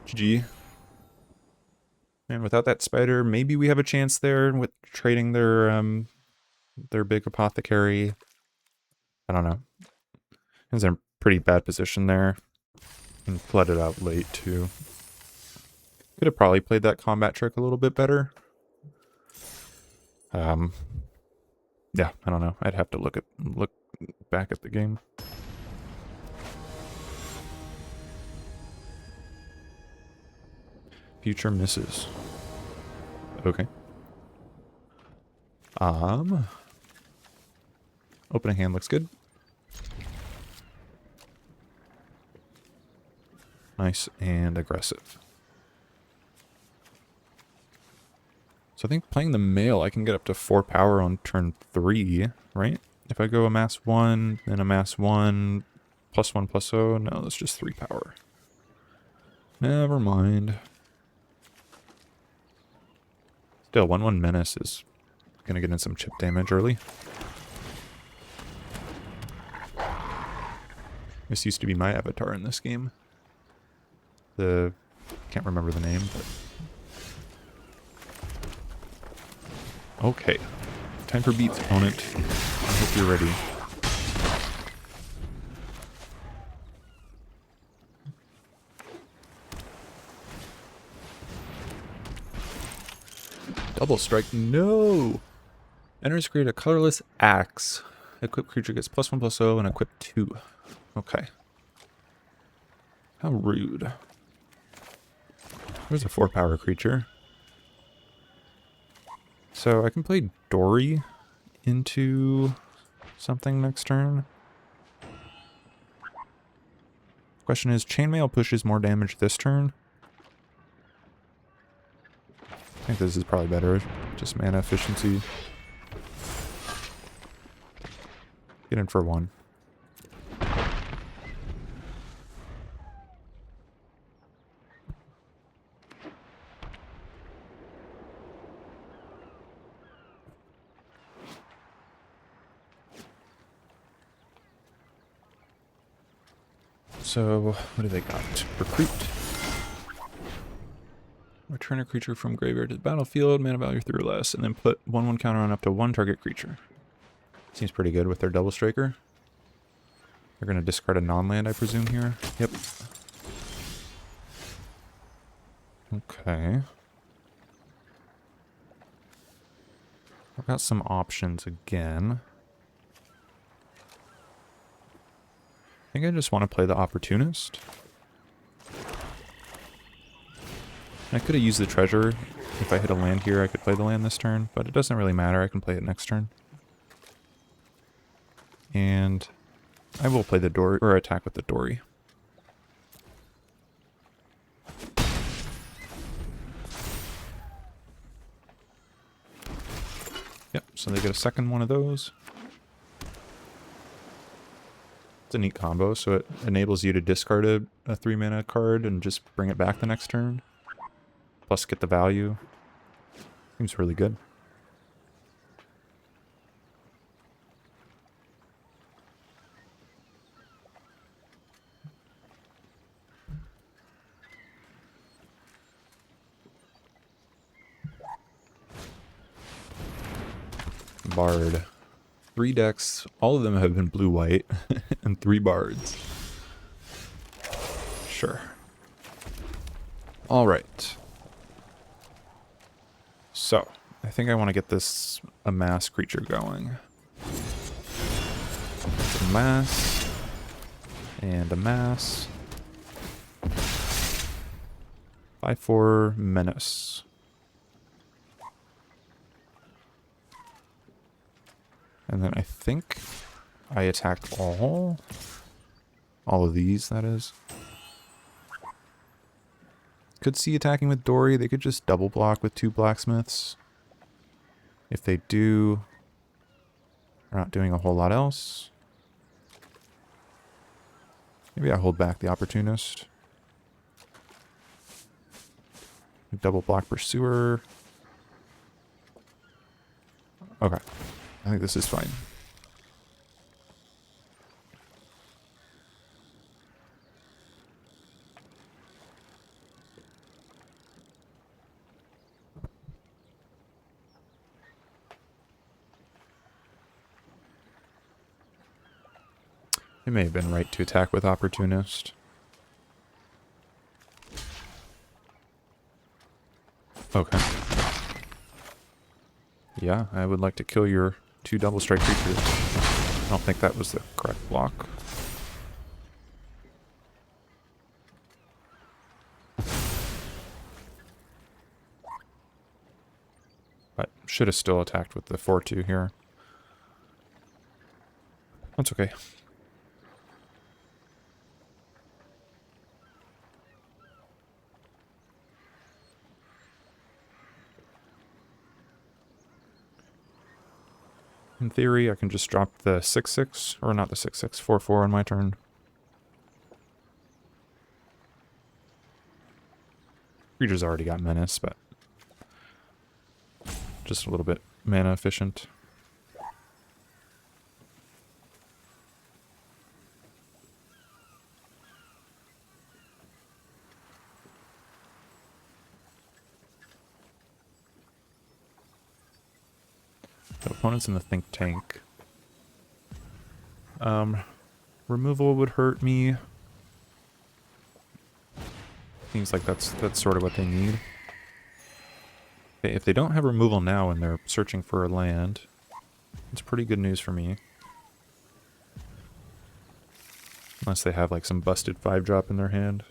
GG. And without that spider, maybe we have a chance there with trading their big apothecary. I don't know. He's in a pretty bad position there. And flooded out late too. Could have probably played that combat trick a little bit better. Yeah, I don't know. I'd have to look back at the game. Future misses. Okay. Opening hand looks good. Nice and aggressive. So I think playing the male, I can get up to 4 power on turn 3, right? If I go amass 1, then amass 1, +1/+0. No, that's just 3 power. Never mind. Still, 1/1 menace is gonna get in some chip damage early. This used to be my avatar in this game. Can't remember the name, but... Okay. Time for beats, opponent. I hope you're ready. Double strike, no! Enters create a colorless axe. Equipped creature gets +1/+0 and equip 2. Okay. How rude. There's a 4-power creature. So I can play Dory into something next turn. Question is, Chainmail pushes more damage this turn. I think this is probably better. Just mana efficiency. Get in for 1. So, what do they got? Recruit. Return a creature from graveyard to the battlefield, mana value 3 or less, and then put 1/1 counter on up to 1 target creature. Seems pretty good with their double striker. They're going to discard a non-land, I presume, here. Yep. Okay. I've got some options again. I think I just want to play the Opportunist. I could have used the treasure. If I hit a land here, I could play the land this turn, but it doesn't really matter. I can play it next turn. And I will play the Dory, or attack with the Dory. Yep, so they get a second one of those. It's a neat combo, so it enables you to discard a 3-mana card and just bring it back the next turn. Plus get the value. Seems really good. Bard. 3 decks, all of them have been blue-white, and 3 bards. Sure. Alright. So, I think I want to get this Amass creature going. Amass. And Amass. 5/4 Menace. And then I think I attack all of these, that is. Could see attacking with Dory. They could just double block with 2 blacksmiths. If they do, they're not doing a whole lot else. Maybe I hold back the Opportunist. Double block Pursuer. Okay. I think this is fine. It may have been right to attack with Opportunist. Okay. Yeah, I would like to kill your 2 double strike creatures. I don't think that was the correct block. But should have still attacked with the 4/2 here. That's okay. In theory, I can just drop the 6/6, or not the 6/6, 4/4 on my turn. Creature's already got Menace, but just a little bit mana efficient. The opponent's in the think tank. Removal would hurt me. Seems like that's sort of what they need. Okay, if they don't have removal now and they're searching for a land, it's pretty good news for me. Unless they have like some busted 5-drop in their hand.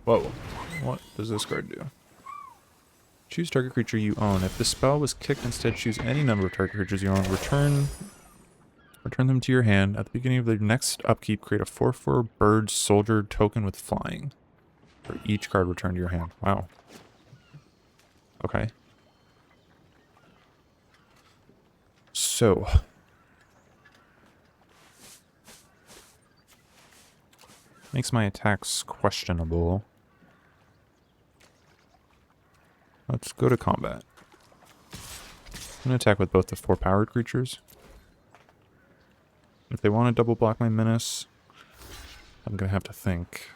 Whoa. What does this card do? Choose target creature you own. If the spell was kicked, instead choose any number of target creatures you own. Return them to your hand. At the beginning of the next upkeep, create a 4/4 bird soldier token with flying. For each card returned to your hand. Wow. Okay. So. Makes my attacks questionable. Let's go to combat. I'm going to attack with both the 4-powered creatures. If they want to double block my menace, I'm going to have to think.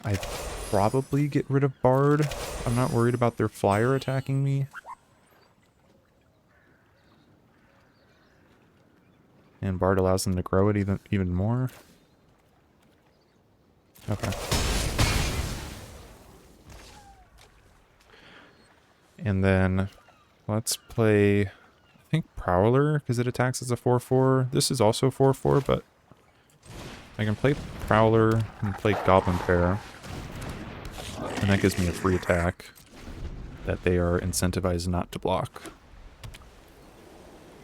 I'd probably get rid of Bard. I'm not worried about their flyer attacking me. And Bard allows them to grow it even more. Okay. And then let's play, I think, Prowler, because it attacks as a 4/4. This is also 4/4, but I can play Prowler and play Goblin Pair. And that gives me a free attack that they are incentivized not to block.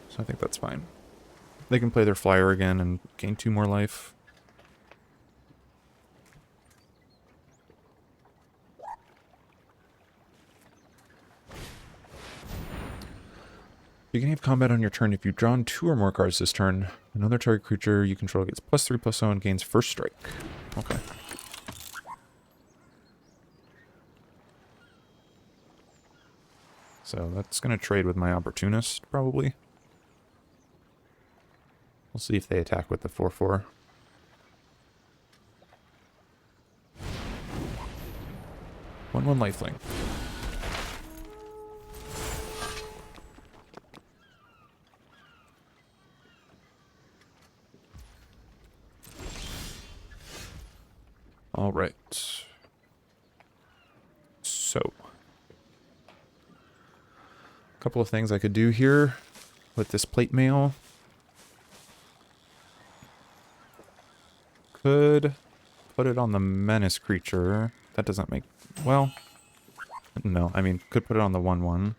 So I think that's fine. They can play their flyer again and gain 2 more life. Beginning of combat on your turn. If you've drawn 2 or more cards this turn, another target creature you control gets +3/+0 and gains first strike. Okay. So that's going to trade with my Opportunist, probably. We'll see if they attack with the 4/4. One lifelink. All right. So, a couple of things I could do here with this plate mail. Could put it on the menace creature. That doesn't make... Well, no. I mean, could put it on the 1/1.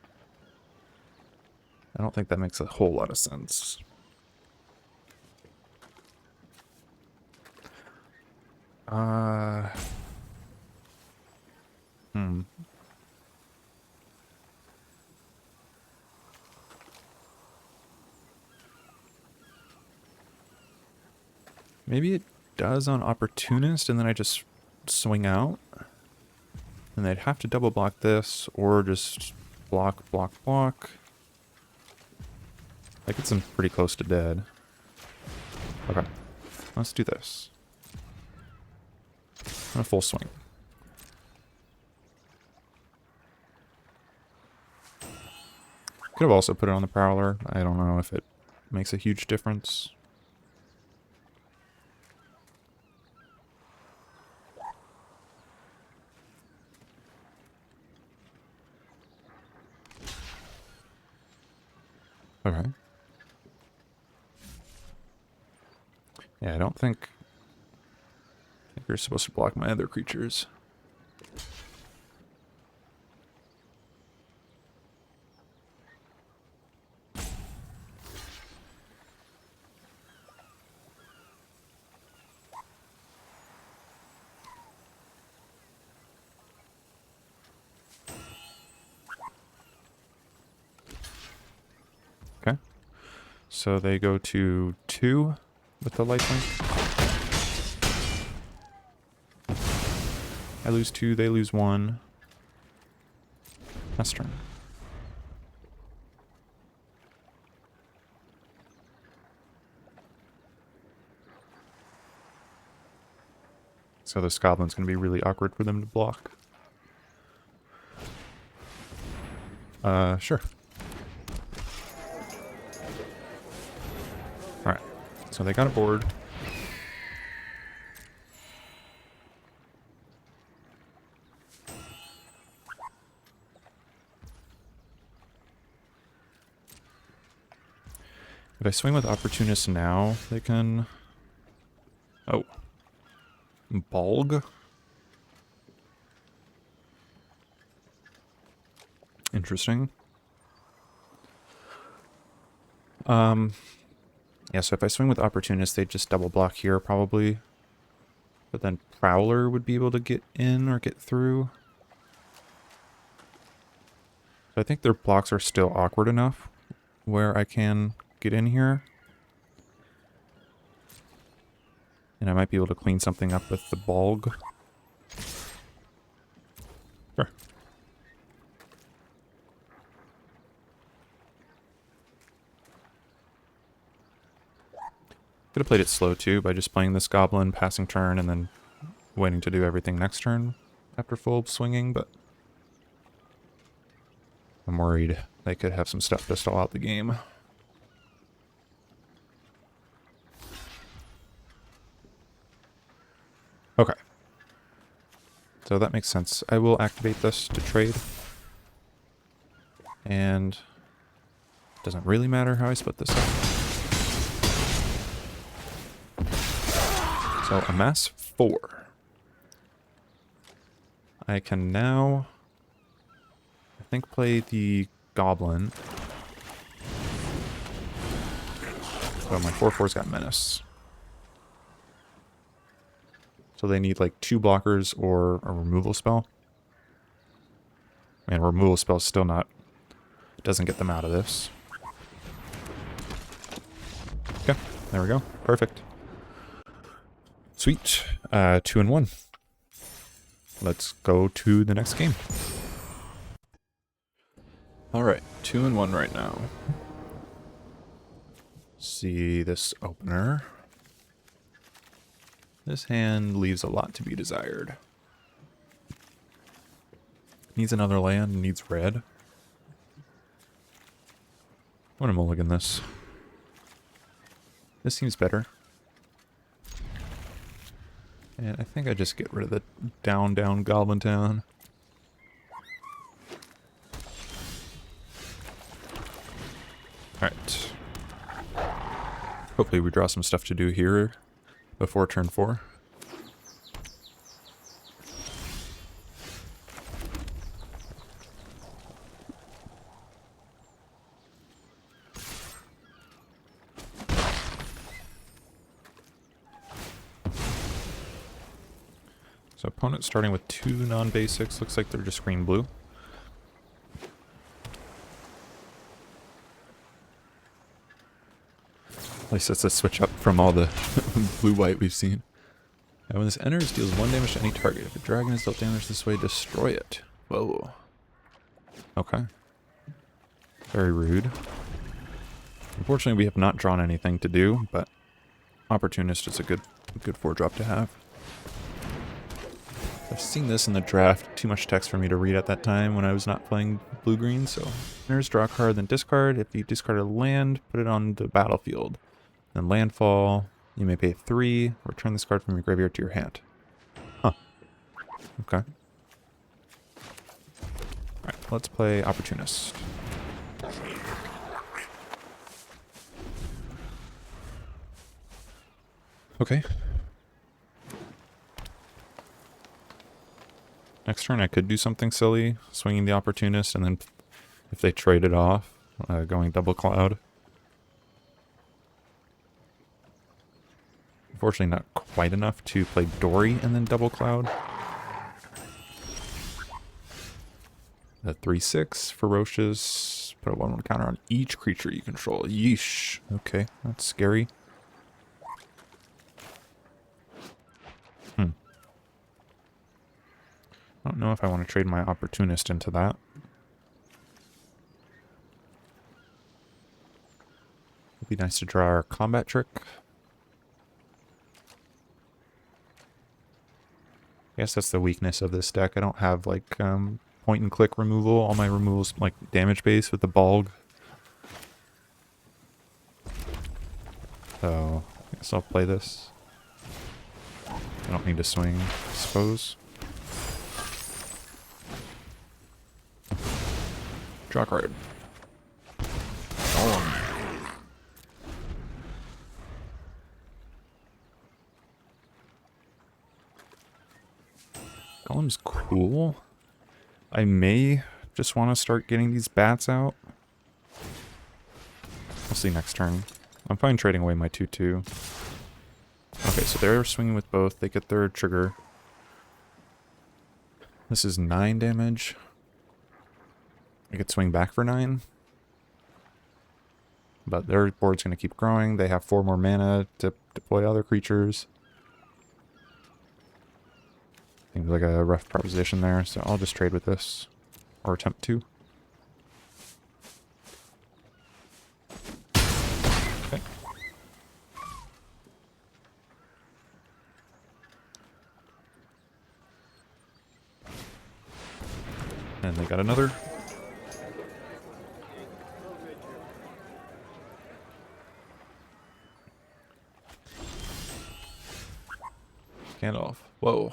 I don't think that makes a whole lot of sense. Maybe it does on Opportunist, and then I just swing out. And they'd have to double block this, or just block, block, block. That gets them pretty close to dead. Okay, let's do this. A full swing. Could have also put it on the Prowler. I don't know if it makes a huge difference. Okay. Yeah, I don't think you're supposed to block my other creatures. Okay. So they go to 2 with the lifelink. I lose 2, they lose 1. Last turn. So this goblin's going to be really awkward for them to block. Sure. So they got a board. If I swing with Opportunist now, they can... Oh. Bulg? Interesting. Yeah, so if I swing with Opportunist, they just double block here, probably. But then Prowler would be able to get in or get through. So I think their blocks are still awkward enough where I can get in here. And I might be able to clean something up with the Bulg. Sure. Could have played it slow too by just playing this goblin, passing turn, and then waiting to do everything next turn after full swinging, but I'm worried they could have some stuff to stall out the game. Okay. So that makes sense. I will activate this to trade. And it doesn't really matter how I split this up. So amass 4. I can now, I think, play the goblin. So my 4/4's got menace. So they need like 2 blockers or a removal spell. And removal spell is still not, doesn't get them out of this. Okay, there we go. Perfect. Sweet. 2 and 1. Let's go to the next game. Alright, 2 and 1 right now. See this opener. This hand leaves a lot to be desired. Needs another land, needs red. I'm gonna mulligan this. This seems better. And I think I just get rid of the down Goblin Town. Alright. Hopefully we draw some stuff to do here before turn 4. So opponent starting with 2 non-basics. Looks like they're just green blue. At least that's a switch up from all the blue-white we've seen. And when this enters, deals 1 damage to any target. If a dragon is dealt damage this way, destroy it. Whoa. Okay. Very rude. Unfortunately, we have not drawn anything to do, but Opportunist is a good 4-drop to have. I've seen this in the draft. Too much text for me to read at that time when I was not playing blue-green, so enters, draw a card, then discard. If you discard a land, put it on the battlefield. Then landfall, you may pay 3, return this card from your graveyard to your hand. Huh. Okay. Alright, let's play Opportunist. Okay. Next turn I could do something silly, swinging the Opportunist, and then if they trade it off, going double cloud. Unfortunately not quite enough to play Dory and then double cloud. The 3/6, ferocious, put a 1/1 counter on each creature you control. Yeesh. Okay, that's scary. I don't know if I want to trade my Opportunist into that. It'd be nice to draw our combat trick. I guess that's the weakness of this deck. I don't have like point and click removal. All my removals like damage base with the Bulg. So Guess I'll play this. I don't need to swing, I suppose. Draw card. Golem's cool. I may just want to start getting these bats out. We'll see next turn. I'm fine trading away my 2/2. Okay, so they're swinging with both. They get their trigger. This is 9 damage. I could swing back for 9. But their board's going to keep growing. They have 4 more mana to deploy other creatures. Seems like a rough proposition there, so I'll just trade with this. Or attempt to. Okay. And they got another. Gandalf. Whoa.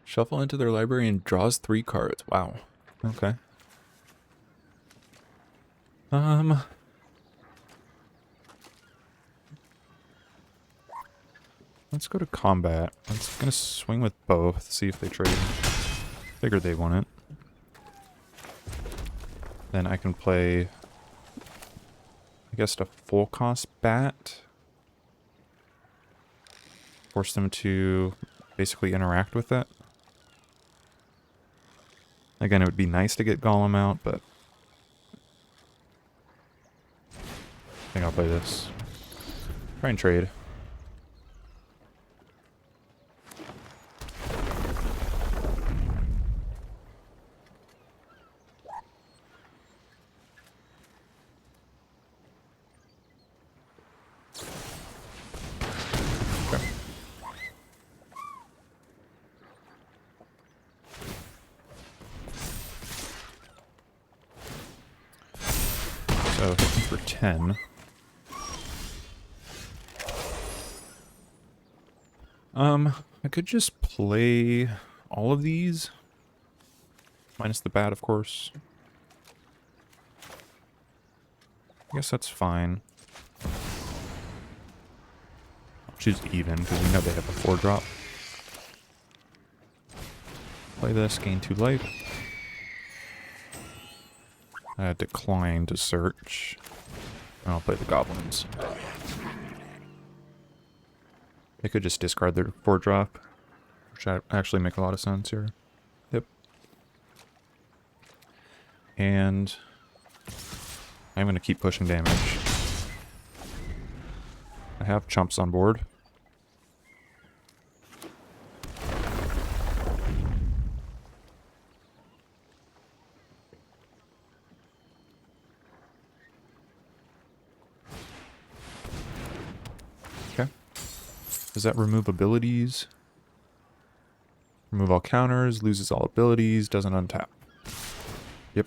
Shuffle into their library and draws 3 cards. Wow. Okay. Let's go to combat. I'm gonna swing with both, see if they trade. Figured they won it. Then I can play, I guess, a full cost bat. Force them to basically interact with it. Again, it would be nice to get Golem out, but I think I'll play this. Try and trade. Okay. So, hitting for 10. I could just play all of these. Minus the bat, of course. I guess that's fine. I'll choose even, because we know they have a 4-drop. Play this, gain 2 life. Decline to search. And I'll play the goblins. They could just discard their 4-drop, which actually make a lot of sense here. Yep. And I'm going to keep pushing damage. I have chumps on board. Does that remove abilities? Remove all counters, loses all abilities, doesn't untap. Yep.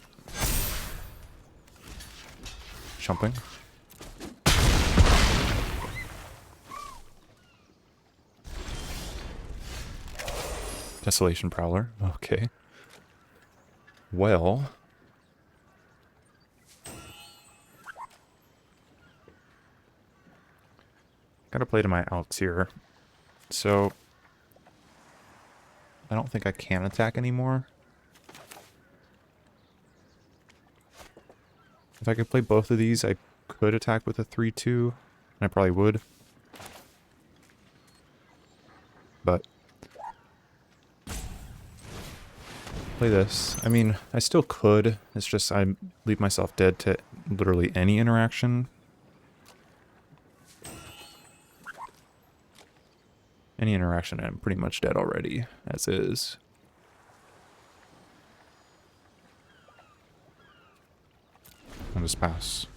Chumping. Desolation Prowler. Okay. Well. Gotta play to my outs here. So I don't think I can attack anymore. If I could play both of these, I could attack with a 3/2, and I probably would. But play this. I mean, I still could. It's just I leave myself dead to literally any interaction. Any interaction, I'm pretty much dead already, as is. I'll just pass.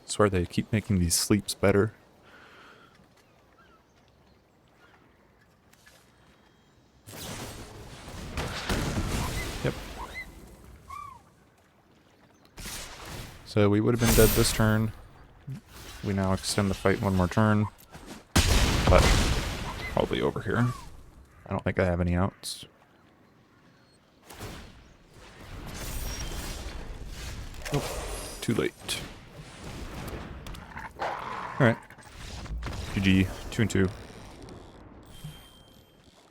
Swear they keep making these sleeps better. We would have been dead this turn. We now extend the fight one more turn. But probably over here. I don't think I have any outs. Nope. Too late. Alright. GG. 2-2.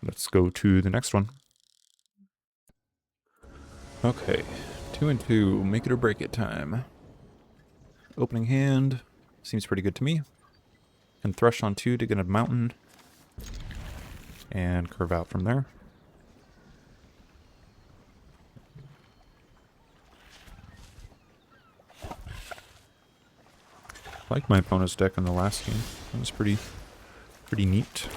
Let's go to the next one. Okay. 2-2. Make it or break it time. Opening hand. Seems pretty good to me. Can thresh on 2 to get a mountain. And curve out from there. I liked my opponent's deck in the last game. That was pretty neat.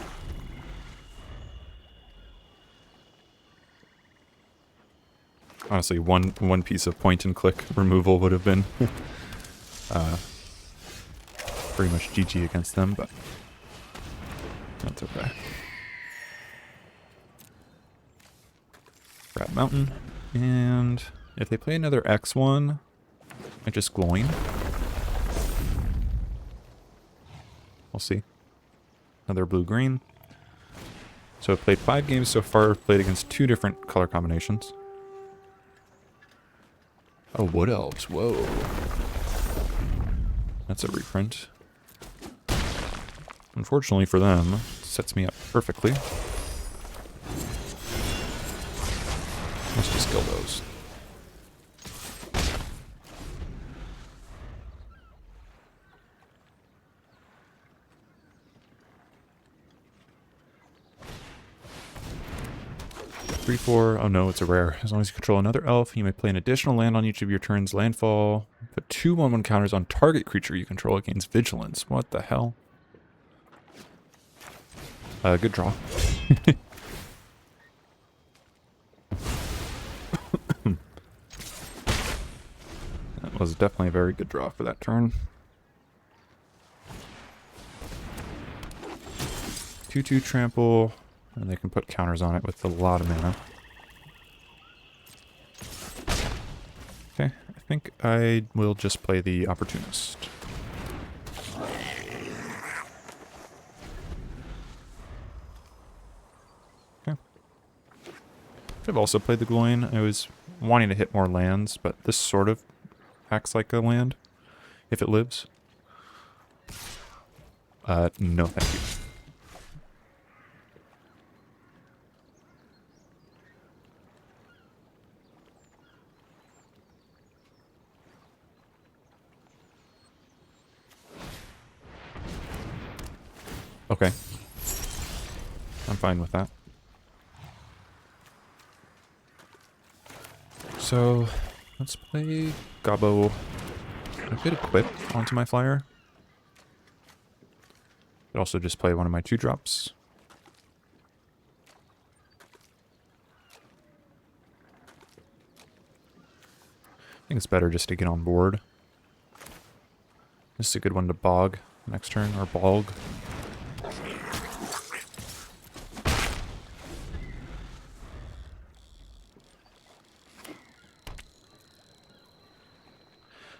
Honestly, one piece of point and click removal would have been pretty much GG against them, but that's okay. Grab mountain, and if they play another X1, I just gloin. We'll see. Another blue-green. So I've played 5 games so far, played against 2 different color combinations. Oh, Wood Elves, whoa. That's a reprint. Unfortunately for them, it sets me up perfectly. Let's just kill those. Three, 4. Oh no, it's a rare. As long as you control another elf, you may play an additional land on each of your turns' landfall. Put 2 1/1 counters on target creature you control against vigilance. What the hell? Good draw. That was definitely a very good draw for that turn. 2/2 trample, and they can put counters on it with a lot of mana. Okay, I think I will just play the Opportunist. Okay. Could have also played the Gloin. I was wanting to hit more lands, but this sort of acts like a land, if it lives. No thank you. Okay. I'm fine with that. So, let's play Gobbo. I could equip onto my flyer. Could also just play one of my 2-drops. I think it's better just to get on board. This is a good one to bog next turn, or bog.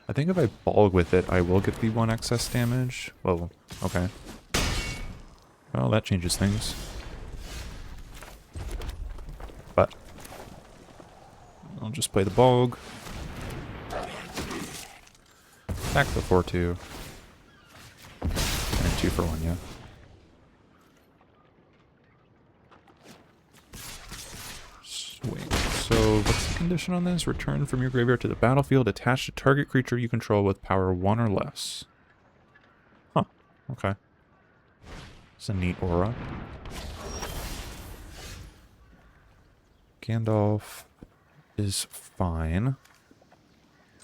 I think if I bog with it, I will get the 1 excess damage. Well, okay. Well, that changes things. But I'll just play the bog. Back the 4/2. And 2 for 1, yeah. Swing. So, what's the condition on this? Return from your graveyard to the battlefield attached to target creature you control with power 1 or less. Huh. Okay. It's a neat aura. Gandalf is fine.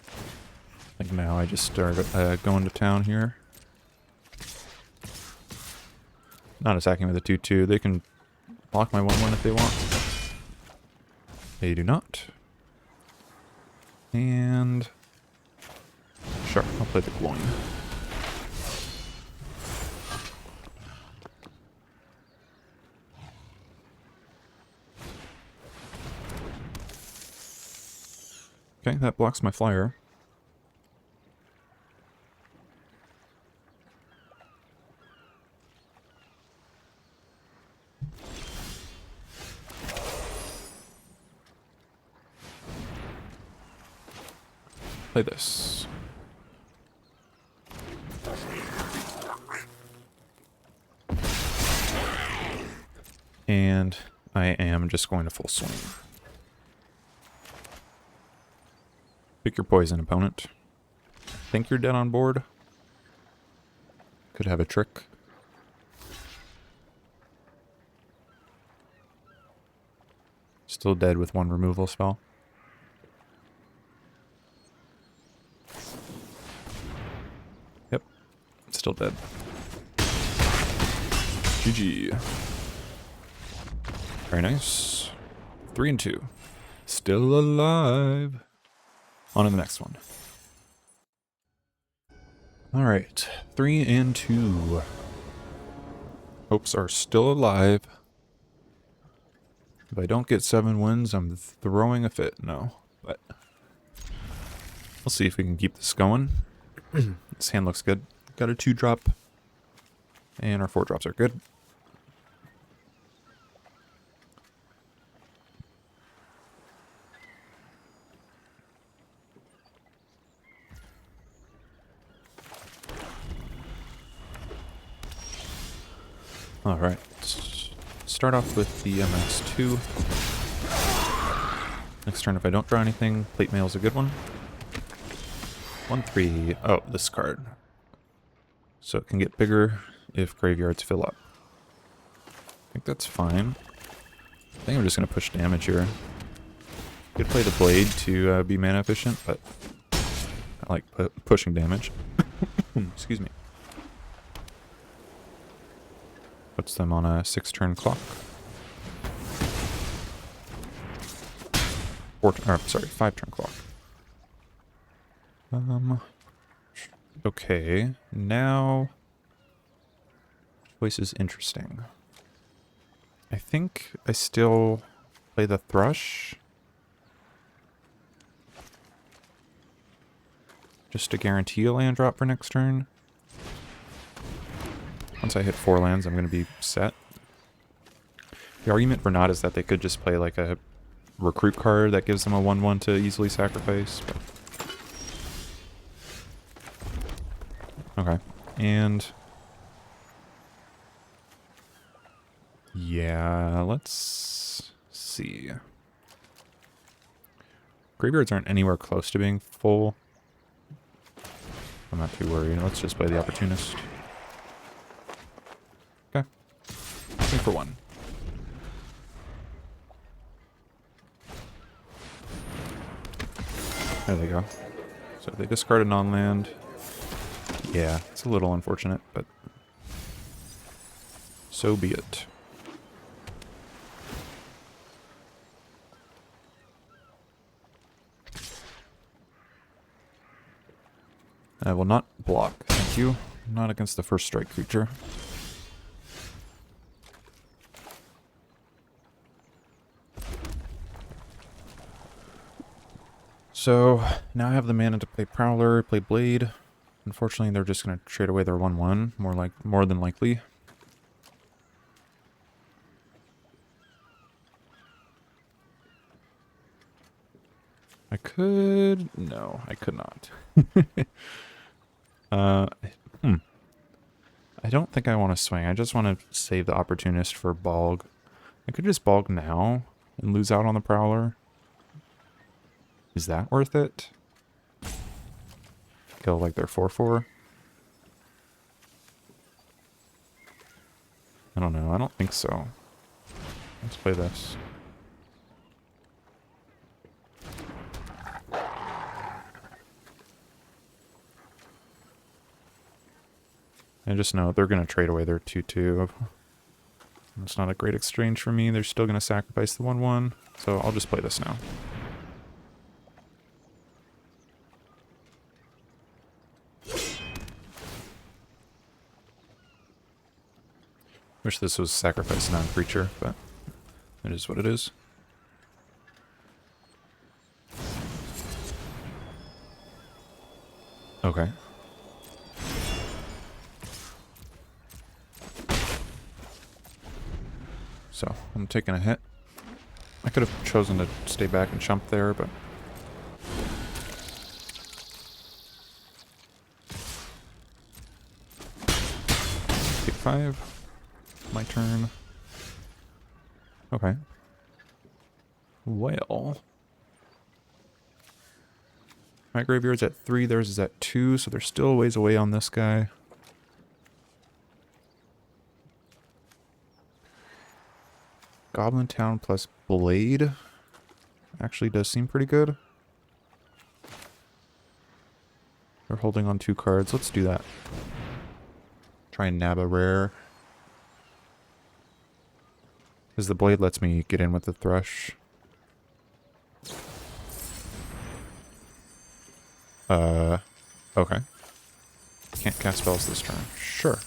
I think now I just start going to town here. Not attacking with a 2/2. They can block my 1/1 if they want. They do not. And sure, I'll play the Gloin. Okay, that blocks my flyer. play this. And I am just going to full swing. Pick your poison, opponent. Think you're dead on board. Could have a trick. Still dead with one removal spell. Yep. Still dead. GG. Very nice. 3 and 2. Still alive. On to the next one. Alright. 3 and 2. Hopes are still alive. If I don't get 7 wins, I'm throwing a fit. No. But we'll see if we can keep this going. This hand looks good. Got a 2-drop. And our 4-drops are good. Alright, start off with the MS2. Next turn, if I don't draw anything, Plate Mail is a good one. 1-3. Oh, this card. So it can get bigger if graveyards fill up. I think that's fine. I think I'm just going to push damage here. Could play the Blade to be mana efficient, but I like pushing damage. Excuse me. Puts them on a 6-turn clock. 5-turn clock. Okay, now choice is interesting. I think I still play the Thrush. Just to guarantee a land drop for next turn. Once I hit 4 lands, I'm going to be set. The argument for not is that they could just play like a recruit card that gives them a 1/1 to easily sacrifice. But... okay. And... yeah, let's see. Graveyards aren't anywhere close to being full. I'm not too worried. Let's just play the Opportunist. Okay. 2 for 1. There they go. So they discard a non-land. Yeah, it's a little unfortunate, but so be it. I will not block, thank you. Not against the first strike creature. So, now I have the mana to play Prowler, play Blade. Unfortunately, they're just going to trade away their 1/1, more than likely. I could... no, I could not. I don't think I want to swing. I just want to save the Opportunist for Balg. I could just Balg now and lose out on the Prowler. Is that worth it? Kill like their 4/4? I don't know. I don't think so. Let's play this. I just know they're going to trade away their 2/2. It's not a great exchange for me. They're still going to sacrifice the 1/1. So I'll just play this now. Wish this was sacrifice non-creature, but it is what it is. Okay. So, I'm taking a hit. I could have chosen to stay back and chump there, but 5. My turn. Okay. Well. My graveyard's at 3, theirs is at 2, so they're still a ways away on this guy. Goblin Town plus Blade actually does seem pretty good. They're holding on 2 cards. Let's do that. Try and nab a rare. Because the Blade lets me get in with the Thrush. Okay. Can't cast spells this turn. Sure.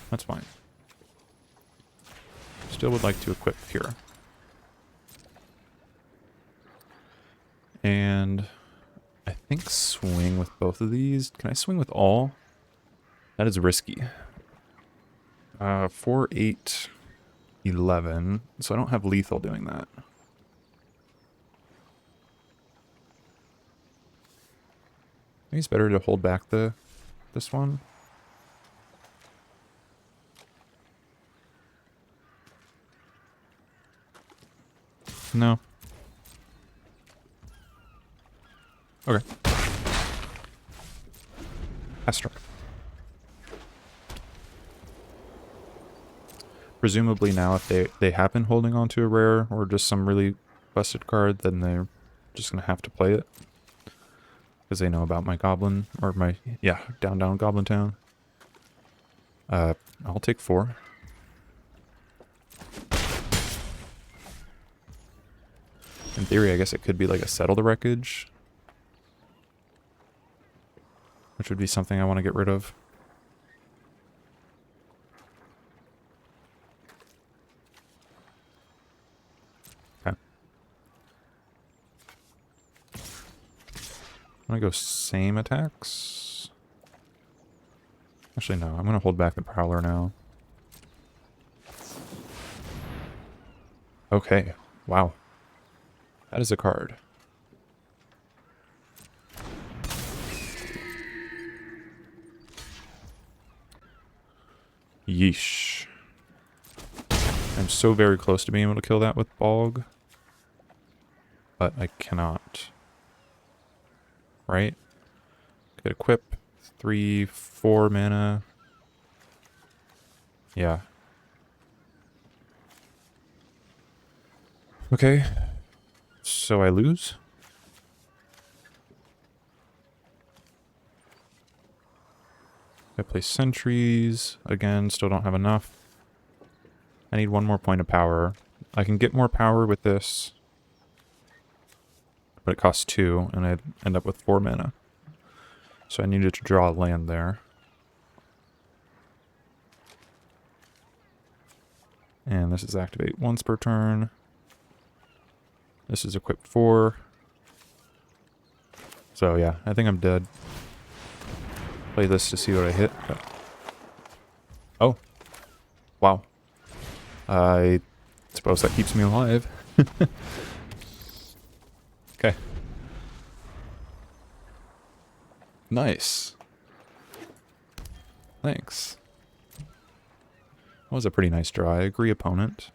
That's fine. Still would like to equip here. And I think swing with both of these. Can I swing with all? That is risky. 4, 8, 11. So I don't have lethal doing that. Maybe it's better to hold back this one. No. Okay. Astro. Presumably now if they have been holding on to a rare or just some really busted card, then they're just going to have to play it. Because they know about my goblin, or my, yeah, down Goblin Town. I'll take 4. In theory, I guess it could be like a Settle the Wreckage. Which would be something I want to get rid of. Okay. I'm going to go same attacks. Actually, no. I'm going to hold back the Prowler now. Okay. Wow. That is a card. Yeesh. I'm so very close to being able to kill that with Bog. But I cannot. Right? Could equip 3, 4 mana. Yeah. Okay. So I lose? I play sentries. Again, still don't have enough. I need 1 more point of power. I can get more power with this. But it costs 2, and I'd end up with 4 mana. So I needed to draw a land there. And this is activate once per turn. This is equip 4. So yeah, I think I'm dead. Play this to see what I hit. Oh. Wow. I suppose that keeps me alive. Okay. Nice. Thanks. That was a pretty nice draw. I agree, opponent.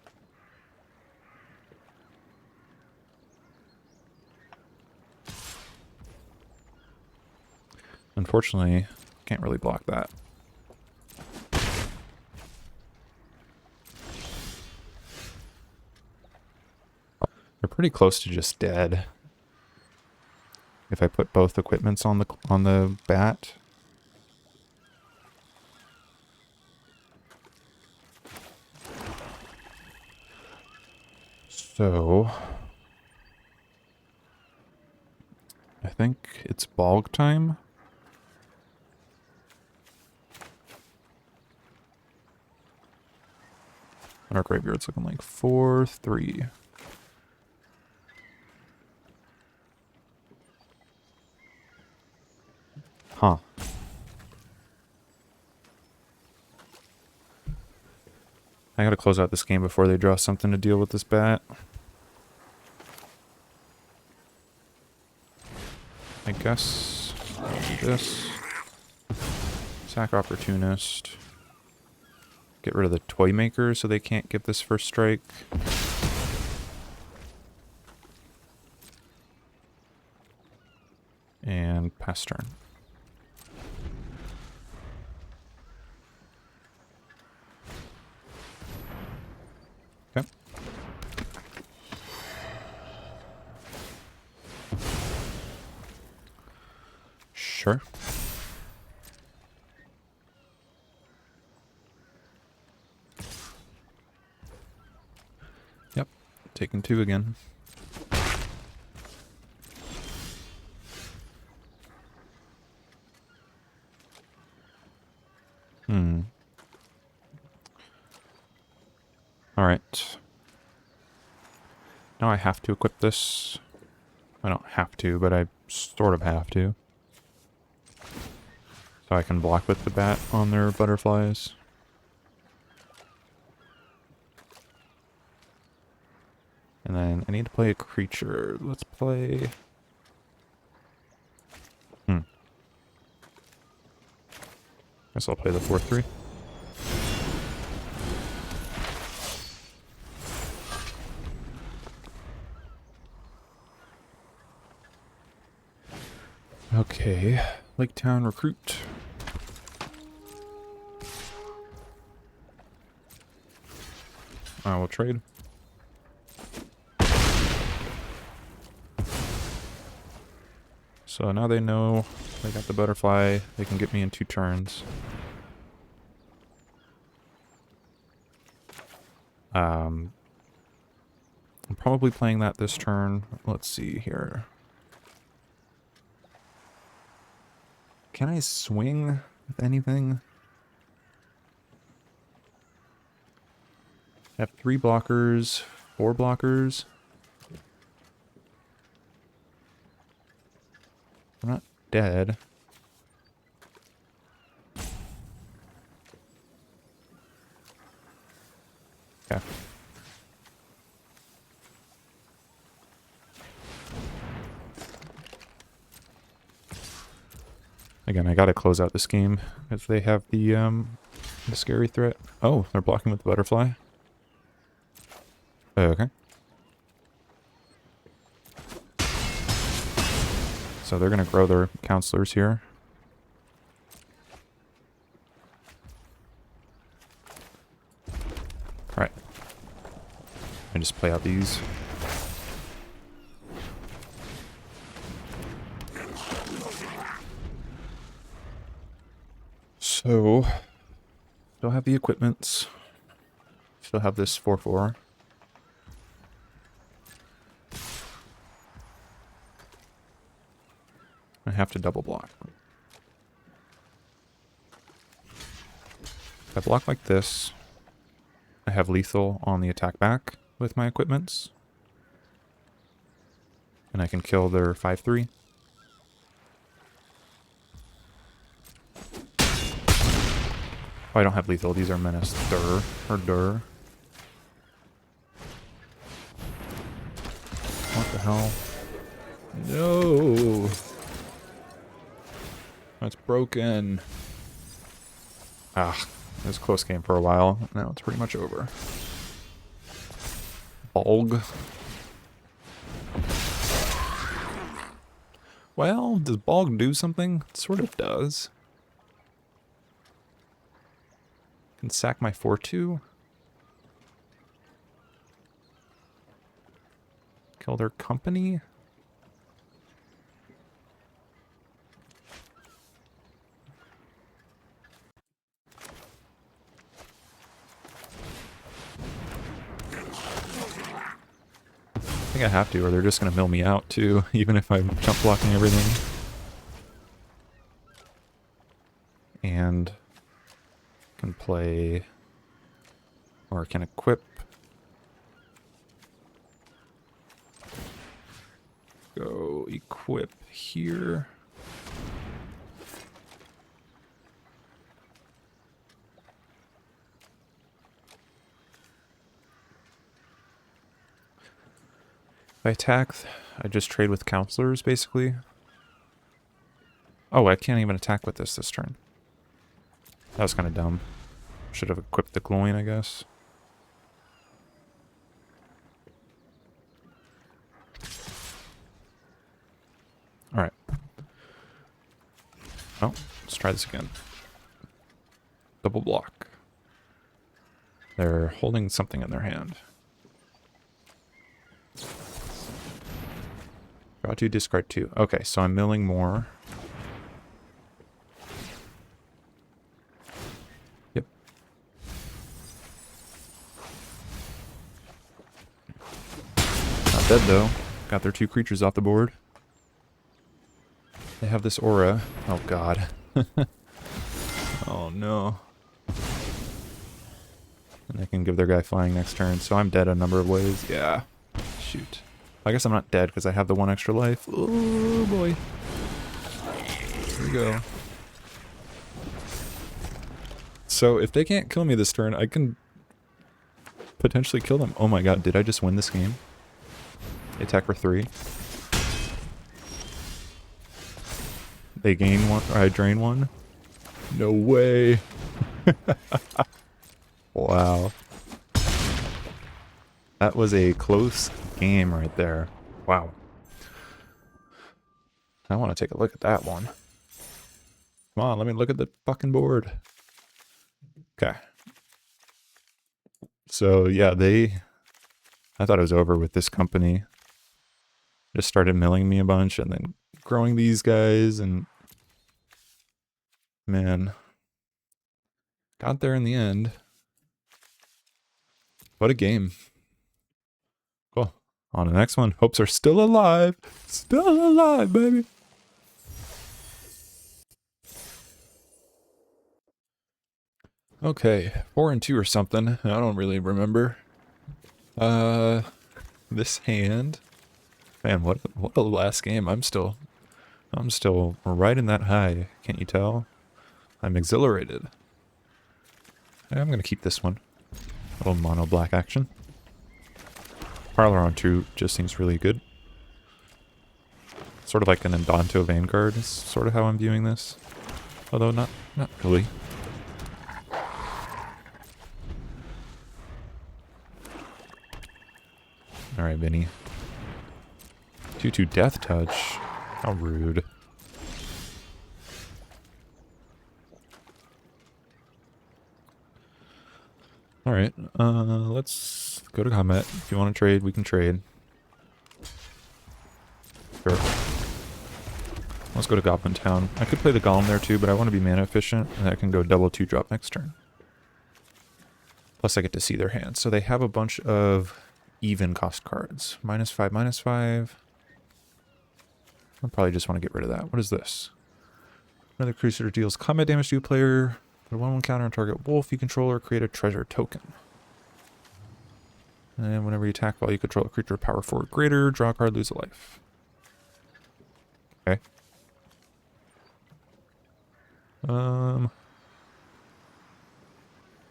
Unfortunately, can't really block that. They're pretty close to just dead. If I put both equipments on the bat. So I think it's Bog time. And our graveyard's looking like 4-3. Huh. I gotta close out this game before they draw something to deal with this bat. I guess I'll do this. Sack Opportunist. Get rid of the Toy Maker so they can't get this first strike. And pass turn. Okay. Sure. Yep. Taking 2 again. Alright. Now I have to equip this. I don't have to, but I sort of have to. So I can block with the bat on their butterflies. And then I need to play a creature. Let's play... Guess I'll play the 4/3. Okay, Lake Town Recruit. I will trade. So now they know they got the butterfly. They can get me in 2 turns. I'm probably playing that this turn. Let's see here. Can I swing with anything? I have 3 blockers, 4 blockers. I'm not dead. Okay. Again, I gotta close out this game if they have the scary threat. Oh, they're blocking with the butterfly. Okay. So they're gonna grow their counselors here. Alright. I just play out these. So, still have the equipments. Still have this 4/4. I have to double block. If I block like this, I have lethal on the attack back with my equipments. And I can kill their 5/3. Oh, I don't have lethal. These are menace. Dur. Or dur. What the hell? No! That's broken. Ah, it was a close game for a while. Now it's pretty much over. Bolg. Well, does Bolg do something? It sort of does. Can sack my 4/2. Kill their company. I think I have to, or they're just going to mill me out too, even if I'm jump blocking everything. And can play, or can equip. Go equip here. If I attack, I just trade with counselors, basically. Oh, I can't even attack with this turn. That was kind of dumb. Should have equipped the gloin, I guess. Alright. Oh, let's try this again. Double block. They're holding something in their hand. Draw 2, discard 2. Okay, so I'm milling more. Yep. Not dead though. Got their 2 creatures off the board. They have this aura. Oh god. Oh no. And they can give their guy flying next turn, so I'm dead a number of ways. Yeah. Shoot. I guess I'm not dead because I have the 1 extra life. Oh boy. Here we go. So if they can't kill me this turn, I can potentially kill them. Oh my god, did I just win this game? They attack for 3. They gain 1, or I drain 1? No way. Wow. That was a close game right there. Wow. I want to take a look at that one. Come on, let me look at the fucking board. Okay. So, yeah, I thought it was over with this company. Just started milling me a bunch and then growing these guys and... Man. Got there in the end. What a game. Cool. On to the next one. Hopes are still alive. Still alive, baby. Okay. 4 and 2 or something. I don't really remember. This hand. Man, what a last game. I'm still riding that high. Can't you tell? I'm exhilarated. I'm gonna keep this one. Little mono black action. Parlor on 2 just seems really good. Sort of like an Andante Vanguard is sort of how I'm viewing this. Although not really. Alright, Vinny. 2/2 Death Touch. How rude. Alright, let's go to combat. If you want to trade, we can trade. Sure. Let's go to Goblin Town. I could play the Golem there too, but I want to be mana efficient, and I can go double 2-drop next turn. Plus I get to see their hands. So they have a bunch of even cost cards. -5, -5. I'll probably just want to get rid of that. What is this? Another creature deals combat damage to a player. Put a 1/1 counter on target wolf you control or create a treasure token. And whenever you attack while you control a creature of power 4 or greater, draw a card, lose a life. Okay.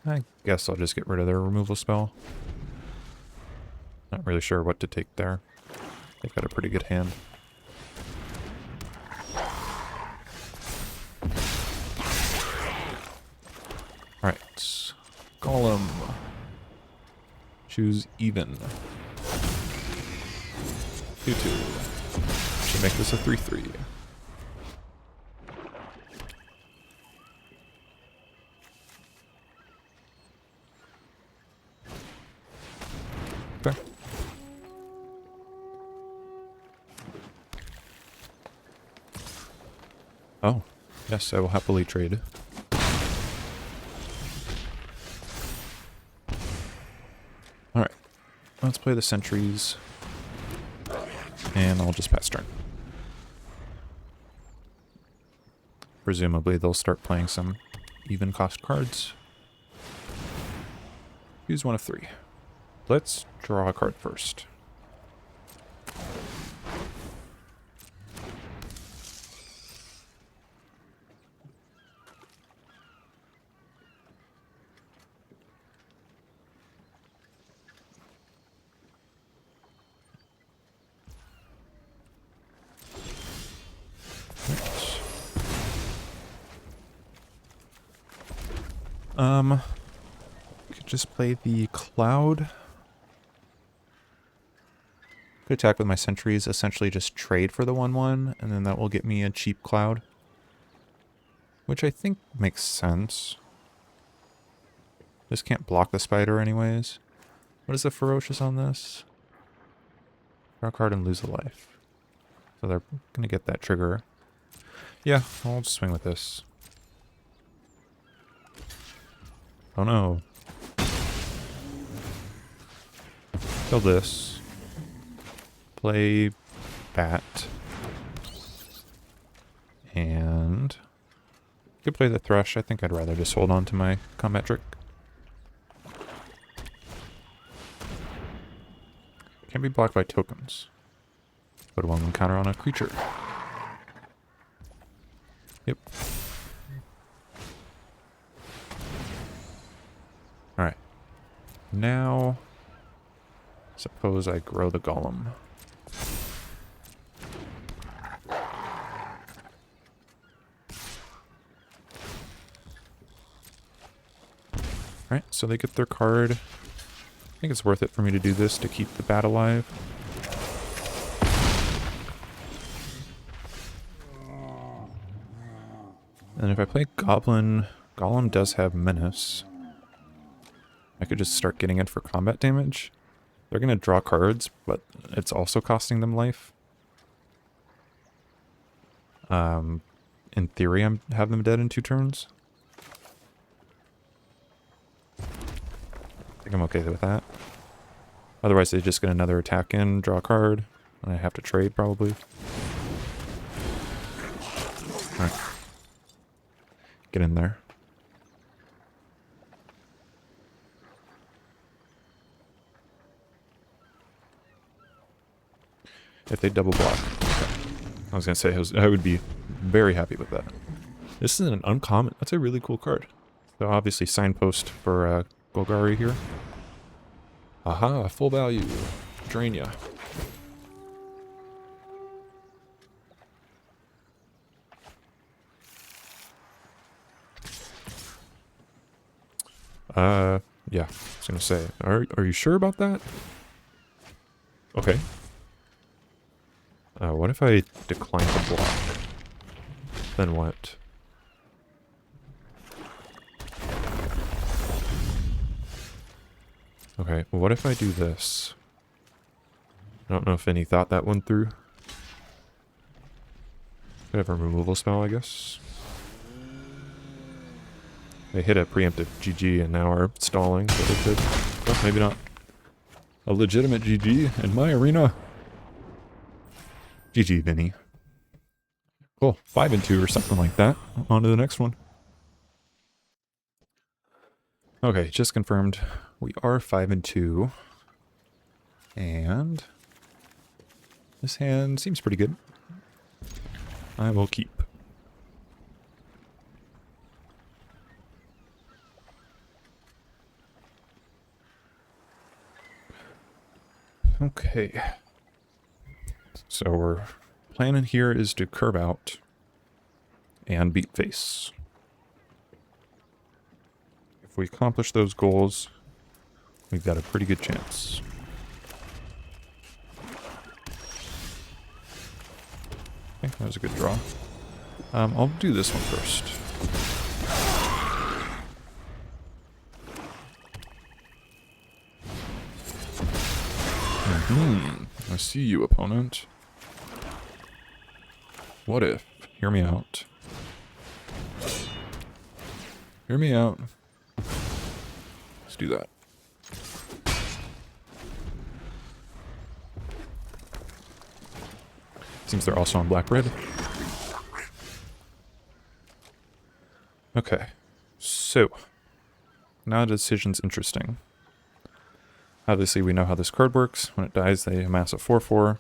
I guess I'll just get rid of their removal spell. Not really sure what to take there. They've got a pretty good hand. Alright. Golem. Choose even. 2/2. Should make this a 3/3. Okay. Oh, yes, I will happily trade. Alright, let's play the sentries, and I'll just pass turn. Presumably they'll start playing some even cost cards. Use 1 of 3. Let's draw a card first. Could just play the Cloud. Could attack with my sentries, essentially just trade for the 1/1, and then that will get me a cheap Cloud. Which I think makes sense. This can't block the spider anyways. What is the ferocious on this? Draw a card and lose a life. So they're gonna get that trigger. Yeah, I'll just swing with this. Oh no. Kill this. Play Bat. And could play the Thrush. I think I'd rather just hold on to my combat trick. Can't be blocked by tokens. Put a 1/1 counter on a creature. Yep. Alright. Now, suppose I grow the golem. Alright, so they get their card. I think it's worth it for me to do this to keep the bat alive. And if I play Goblin, Golem does have Menace. I could just start getting it for combat damage. They're going to draw cards, but it's also costing them life. In theory, I have them dead in 2 turns. I think I'm okay with that. Otherwise, they just get another attack in, draw a card, and I have to trade probably. Alright. Get in there. If they double block. Okay. I was going to say, I would be very happy with that. This is an uncommon. That's a really cool card. So obviously signpost for Golgari here. Aha, full value. Drain ya. Yeah, I was gonna say, are you sure about that? Okay. What if I decline to block? Then what? Okay, well, what if I do this? I don't know if any thought that one through. Could have a removal spell, I guess. They hit a preemptive GG and now are stalling, but they could. Well, maybe not. A legitimate GG in my arena. GG, Vinny. Cool. 5 and 2 or something like that. On to the next one. Okay, just confirmed. We are 5 and 2. And this hand seems pretty good. I will keep. Okay. So we're planning here is to curve out and beat face. If we accomplish those goals, we've got a pretty good chance. Okay, that was a good draw. I'll do this one first. I see you, opponent. What if? Hear me out. Hear me out. Let's do that. Seems they're also on black-red. Okay. So, now the decision's interesting. Obviously, we know how this card works. When it dies, they amass a 4/4.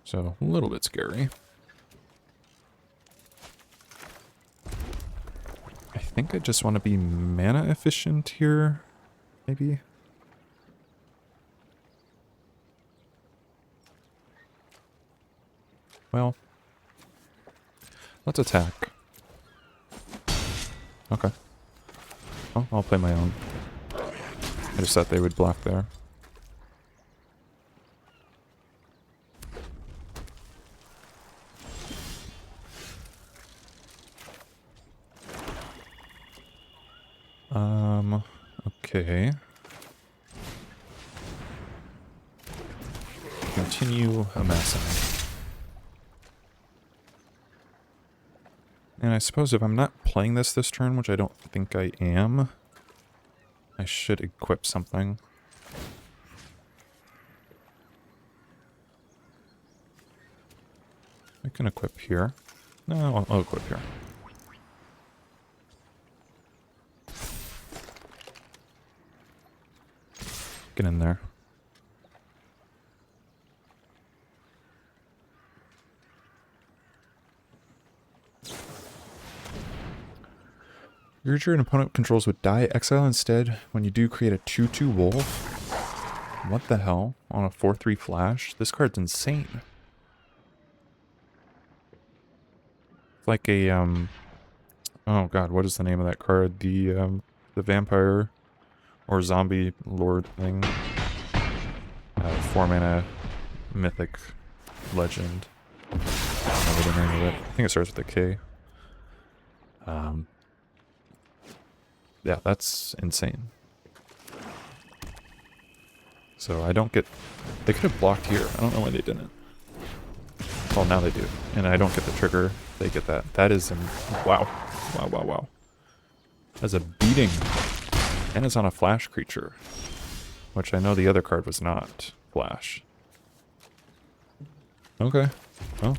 So, a little bit scary. I think I just want to be mana efficient here, maybe. Well, let's attack. Okay. Oh, I'll play my own. I just thought they would block there. Okay. Continue amassing. And I suppose if I'm not playing this turn, which I don't think I am, I should equip something. I can equip here. No, I'll equip here. Get in there. Your creature an opponent controls would die. Exile instead. When you do, create a 2/2 wolf. What the hell? On a 4/3 flash? This card's insane. It's like a, oh god, what is the name of that card? The vampire or zombie lord thing. 4-mana mythic legend. I don't know the name of it. I think it starts with a K. Yeah, that's insane. So I don't get... They could have blocked here. I don't know why they didn't. Well, now they do. And I don't get the trigger. They get that. That is... Wow. Wow, wow, wow. That's a beating. And it's on a flash creature. Which I know the other card was not flash. Okay. Well.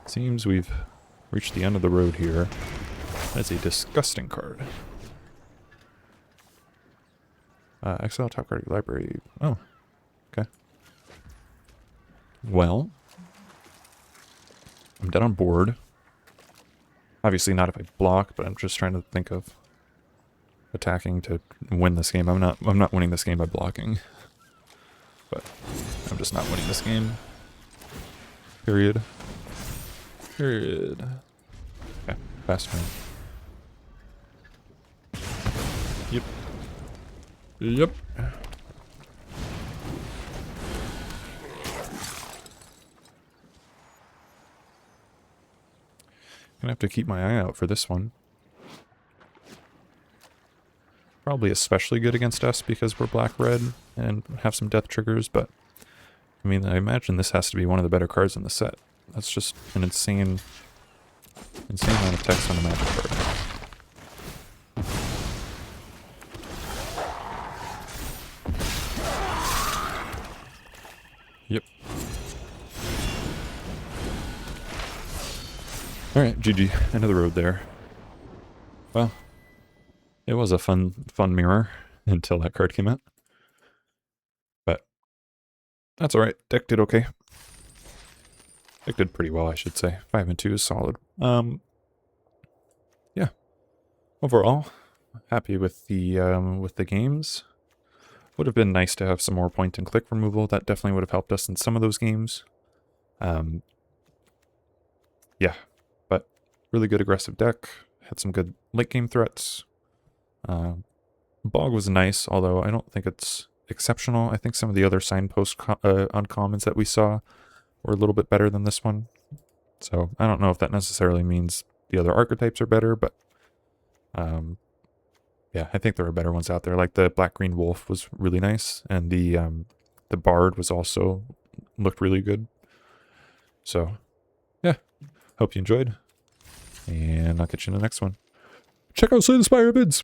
Seems we've reached the end of the road here. That's a disgusting card. Exile top card of your library. Oh. Okay. Well. I'm dead on board. Obviously not if I block, but I'm just trying to think of attacking to win this game. I'm not winning this game by blocking. But I'm just not winning this game. Period. Period. Okay, fast turn. Yep. Yep. Gonna have to keep my eye out for this one. Probably especially good against us because we're black-red and have some death triggers, but I mean, I imagine this has to be one of the better cards in the set. That's just an insane amount of text on a magic card. Yep. Alright, GG. End of the road there. Well, it was a fun mirror until that card came out. But that's alright. Deck did okay. Deck did pretty well, I should say. 5 and 2 is solid. Yeah. Overall, happy with the games. Would have been nice to have some more point and click removal. That definitely would have helped us in some of those games. Yeah, but really good aggressive deck. Had some good late game threats. Bog was nice, although I don't think it's exceptional. I think some of the other signpost uncommons that we saw were a little bit better than this one. So I don't know if that necessarily means the other archetypes are better, but yeah, I think there are better ones out there. Like the black-green wolf was really nice, and the bard was also looked really good. So yeah, hope you enjoyed, and I'll catch you in the next one. Check out Slay the Spire bids.